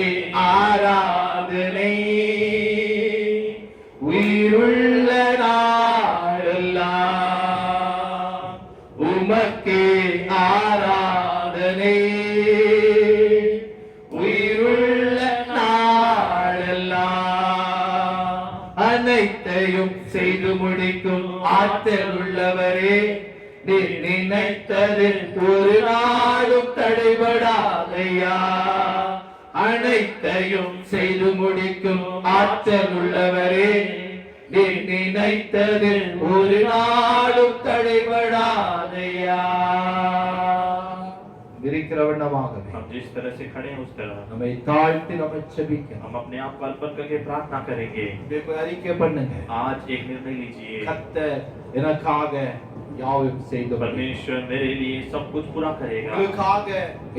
ஆராதனை உயிருள்ள நாளெல்லாம். உமக்கே ஆராதனை உயிருள்ள நாளெல்லாம். அனைத்தையும் செய்து முடிக்கும் ஆற்றல் உள்ளவரே, நீ நினைத்தது ஒரு நாளும் தடைபடாதையா. அனைத்தையும் செய்து முடிக்கும் ஆற்றல் உள்ளவரே, நீ நினைத்தது ஒரு நாளும் தடைபடாதையா. இருக்கிற வண்ணமாகவே हम जिस तरह से खड़े हैं उस तरह நம்மை தாழ்த்தி நம்ம செபிக்கலாம். हम अपने आप को अर्पण करके प्रार्थना करेंगे। இப்ப அறிக்கை பண்ணுங்க. आज एक निर्णय लीजिए, கர்த்தர் எனக்காக யாவையும் செய்து परमेश्वर मेरे लिए सब कुछ पूरा करेगा, உங்களுக்காக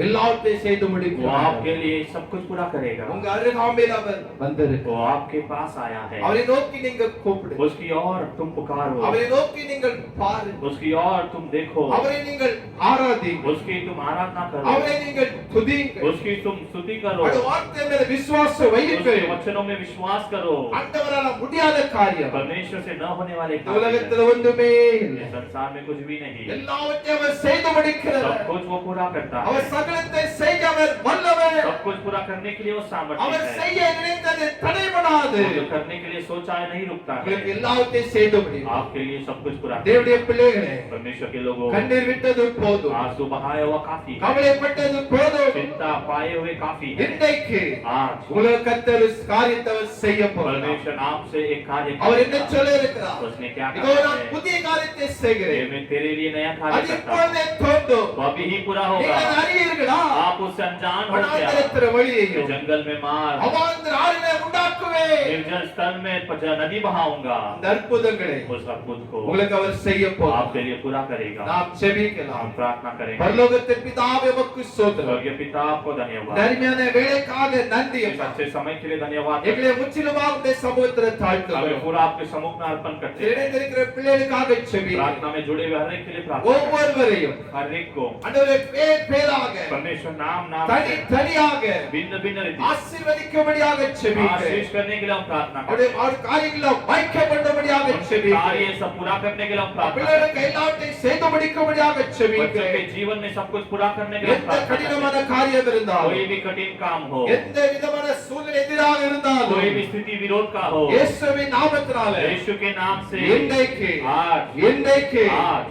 எல்லாவற்றையும் செய்து वो முடிக்கிறார். आपके लिए सब कुछ पूरा करेगा। உங்க அருகாமையில் அவர் வந்திருக்கிறார். वो आपके पास आया है, அவரை நோக்கி நீங்க கூப்பிடுங்க. उसकी ओर तुम पुकारो, அவரை நோக்கி நீங்கள் பாருங்க. उसकी ओर तुम देखो, அவரை நீங்கள் ஆராதிங்க. उसकी तुम आराधना करो, அவரை நீங்கள் துதிங்க. उसकी तुम स्तुति करो, அவருடைய வார்த்தை மேல விசுவாசம் வையுங்கள். उसके वचनों में विश्वास करो। ஆண்டவரால முடியாத காரியம் परमेश्वर से न होने वाले இந்த कार्य உலகத்துல ஒன்றுமே இல்லை. इस संसार में कुछ भी नहीं, எல்லாவற்றையும் அவர் செய்து முடிக்கிறார். सब कुछ वो पूरा करता है, அவர் சகலத்தை செய்ய அவர் வல்லவர். सब कुछ पूरा करने के लिए वो सामर्थ्य அவர் है, செய்ய நினைத்தது தடைபடாது. वो जो करने के लिए सोचा है नहीं रुकता உங்களுக்கு है। எல்லாவற்றையும் செய்து முடியும். आपके लिए सब कुछ पूरा தேவனுடைய பிள்ளைகளே, परमेश्वर के लोगों, கண்ணீர் விட்டது போதும், आंसू बहाया हुआ काफी है, கவலைப்பட்டது போதும். चिंता पाए हुए काफी है। இன்றைக்கு आज உலக கர்த்தர் காரியத்தை அவர் செய்ய போகிறார். परमेश्वर आपसे एक कार्य அவர் என்ன करेगा। சொல்ல இருக்கிறார்? उसने क्या இதோ कहा நான் है? புதிய காரியத்தை ये செய்கிறேன். मैं तेरे लिए नया कार्य அது करता हूँ, இப்பொழுதே தோன்றும். वो अभी ही पूरा நீங்கள் होगा। அறியீர்களா? आप उससे अनजान हो क्या? வனாந்தரத்தில வழியையும் जंगल में मार, அவாந்தர ஆறிலே உண்டாக்குவேன். निर्जल स्थल में नदी बहाऊंगा। இந்த அற்புதங்களை उस अद्भुत को உங்களுக்கு அவர் செய்ய போகிறார். आपके लिए पूरा करेगा। நாம் செபிக்கலாம். हम प्रार्थना करेंगे। பரலோகத்தின் பிதாவே உமக்கு ஸ்தோத்திரம். स्वर्गीय पिता आपको धन्यवाद, இந்த அருமையான வேளைக்காக நன்றி इस அப்பா. अच्छे समय के लिए धन्यवाद। எங்களை முற்றிலுமாக உம்முடைய சமூகத்தில் हमें தாழ்த்துகிறோம். पूरा आपके सम्मुख में अर्पण करते हैं। இணைந்திருக்கிற பிள்ளைகளுக்காக செபிக்கிறோம். प्रार्थना में जुड़े हुए हर एक के लिए प्रार्थना करते ஒவ்வொருவரையும் हैं। हर एक को ஆண்டவரே பேர் பேராக परमेश्वर नाम नाम தனி से தனியாக भिन्न भिन्न रीति ஆசீர்வதிக்கும்படியாக செபிக்கிறேன். आशीष करने के लिए हम प्रार्थना करते அவருடைய हैं। அவர் காரியங்களை வைக்கப்பட்டபடியாக उनके செபிக்கிறேன். कार्य सब पूरा करने के लिए हम प्रार्थना करते பிள்ளைகளுக்கு எல்லாவற்றையும் செய்து முடிக்கும்படியாக हैं। बच्चों செபிக்கிறேன். के जीवन में सब कुछ पूरा करने के लिए हम எந்த प्रार्थना करते கடினமான हैं। காரியம் இருந்தாலும், कोई भी कठिन काम हो, எந்த விதமான சூழ்நிலை எதிராக இருந்தாலும், कोई भी स्थिति विरोध का हो, இயேசுவின் நாமத்தினால यीशु के नाम से இன்றைக்கு आज இன்றைக்கு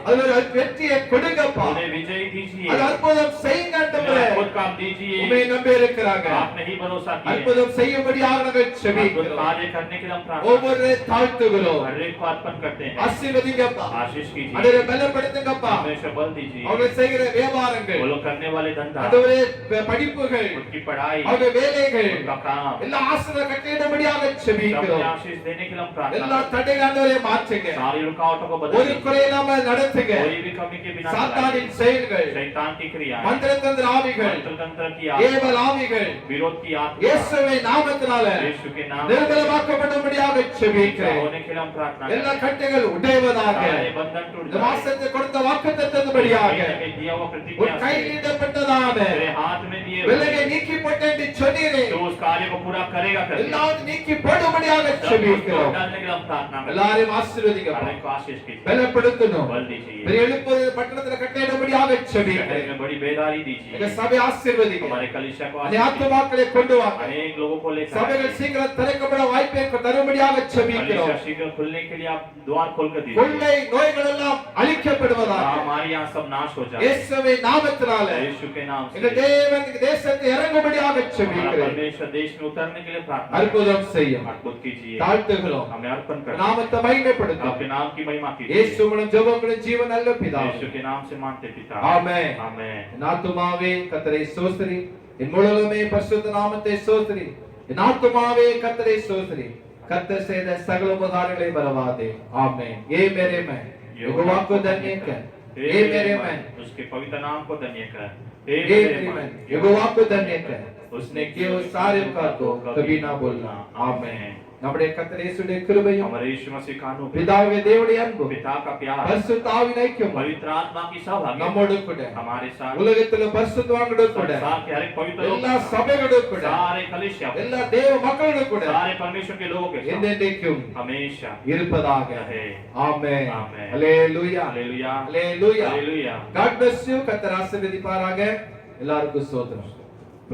அது ஒரு வெற்றியை கொடுங்கப்பா. उन्हें विजय दीजिए, அது அற்புதம் செய்யுங்க उन्हें ஆண்டவரே. अद्भुत काम दीजिए। உம்மை நம்பி இருக்கிறாங்க. आपने ही भरोसा किया, அற்புதம் செய்யும்படியாக நாங்கள் अद्भुत செபிக்கிறோம். कार्य करने के लिए हम प्रार्थना ஒவ்வொரு தாழ்த்துகிறோம். हर एक को अर्पण करते हैं। ஆசீர்வதிங்கப்பா. आशीष कीजिए, ஆண்டவரே பலப்படுத்துங்கப்பா. हमेशा बल दीजिए। அவங்க செய்கிற வியாபாரங்கள், वो लोग करने वाले धंधा, ஆண்டவரே படிப்புகள், उनकी पढ़ाई, அவங்க வேலைகள் उनका काम, எல்லா ஆசீர்வாத கட்டிடபடியாக सबने செபிக்கிறோம். आशीष देने के लिए हम प्रार्थना எல்லா करते தடைகளை ஆண்டவரே மாற்றுங்க. हैं। सारी रुकावटों को ஒரு बदलिए, குறை இல்லாம நடத்துங்க. कोई भी कमी के बिना சாத்தானின் चलाइए। செயல்கள், शैतान की क्रियाएं, மந்திரतந்திர ஆவிகள், मंत्र तंत्र की ஏவல் எதிர்ப்புகள் ஆவிகள் विरोध की आत्मा இயேசுவின் நாமத்தினால यीशु के नाम நிர்மலமாக்கப்படும்படியாக ஜெபிக்கிறேன். होने के लिए हम प्रार्थना எல்லா करते हैं। கட்டுகள் உடைவதாக. सारे बंधन टूट இந்த जाए। மாசத்தை கொடுத்த வாக்குத்தத்தத்தின்படியாக महीने में दिया हुआ உன் प्रतिज्ञा से கையிடப்பட்டதான तेरे हाथ में दिए விலகை हुए நீக்கி போட்டு என்று சொன்னீரே. तो उस कार्य को पूरा करेगा करके எல்லாரும் நீக்கி போடும்படியாக सब कुछ ஜெபிக்கிறோம். डालने के लिए हम प्रार्थना करते हैं। எல்லாரையும் ஆசீர்வதிங்கப்பா. सारे को आशीष कीजिए, பலப்படுத்தணும். बल दीजिए, பெரிய எழுப்புதல் பட்டணத்துல கட்டிடப்படியாக शहर ஜெபிக்கிறேன். में बड़ी बेदारी எங்க दीजिए, சபை ஆசீர்வதிங்க. हमारे कलीसिया को அநேக आशीष दीजिए, ஆத்துமாக்களை கொண்டு வாங்க. अनेक लोगों को लेकर சபைகள் சீக்கிரம் திறக்கப்பட வாய்ப்பை தரும்படியாக ஜெபிக்கிறோம். कलीसिया शीघ्र खुलने के लिए आप द्वार खोल कर दीजिए। கொள்ளை நோய்கள் எல்லாம் அழிக்கப்படுவதாக. हमारे यहाँ सब नाश हो जाए இயேசுவின் நாமத்தினால यीशु के नाम இந்த से। தேவன் இந்த தேசத்தை இறங்கும்படியாக हमारा ஜெபிக்கிறேன். परमेश्वर देश में उतरने के लिए प्रार्थना करते அற்புதம் செய்யும். हैं। अद्भुत कीजिए, தாழ்த்துகிறோம். हमें अर्पण करते हैं, நாமத்தை மகிமைப்படுத்தும். आपके नाम की महिमा कीजिए, இயேசு மூலம் ஜெபங்களும் ஜீவன் நல்ல பிதாவே. यीशु के नाम से मांगते पिता, ஆமென். आमेन। என் ஆத்துமாவே கர்த்தரை ஸ்தோத்திரி. என் முழுவதுமே பரிசுத்த நாமத்தை ஸ்தோத்திரி. என் ஆத்துமாவே கர்த்தரை ஸ்தோத்திரி. கர்த்தர் செய்த சகல உபகாரங்களை மறவாதே. ஆமென். ஏ मेरे मैं यहोवा को धन्य कर. ए मेरे मैं उसके पवित्र नाम को धन्य कर। ए मेरे मैं यहोवा को धन्य कर. उसने किए हुए सारे उपकार को कभी ना भूलना. आमेन. நம்முடைய கர்த்தர் இயேசுவின் கிருபையும் हमारे यीशु मसीह का अनुग्रह, பிதாவே தேவனுடைய அன்பும் पिता का प्यार, பரிசுத்த ஆவியின் ஐக்கியமும் पवित्र आत्मा की सहभागिता நம்மோடு கூட हमारे साथ, உலகத்தில் பரிசுத்தவான்களோடு கூட संसार के हर एक पवित्र लोग, எல்லா சபைகளோடு கூட सारे कलीसिया, எல்லா தேவ மக்களோடு கூட सारे परमेश्वर के लोगों के साथ என்றென்றைக்கும் हमेशा இருப்பதாக. रहे। Amen. Amen. Hallelujah. Hallelujah, hallelujah. Hallelujah. God bless you. கர்த்தர் ஆசீர்வதிப்பாராக. எல்லாருக்கும் ஸ்தோத்திரம்.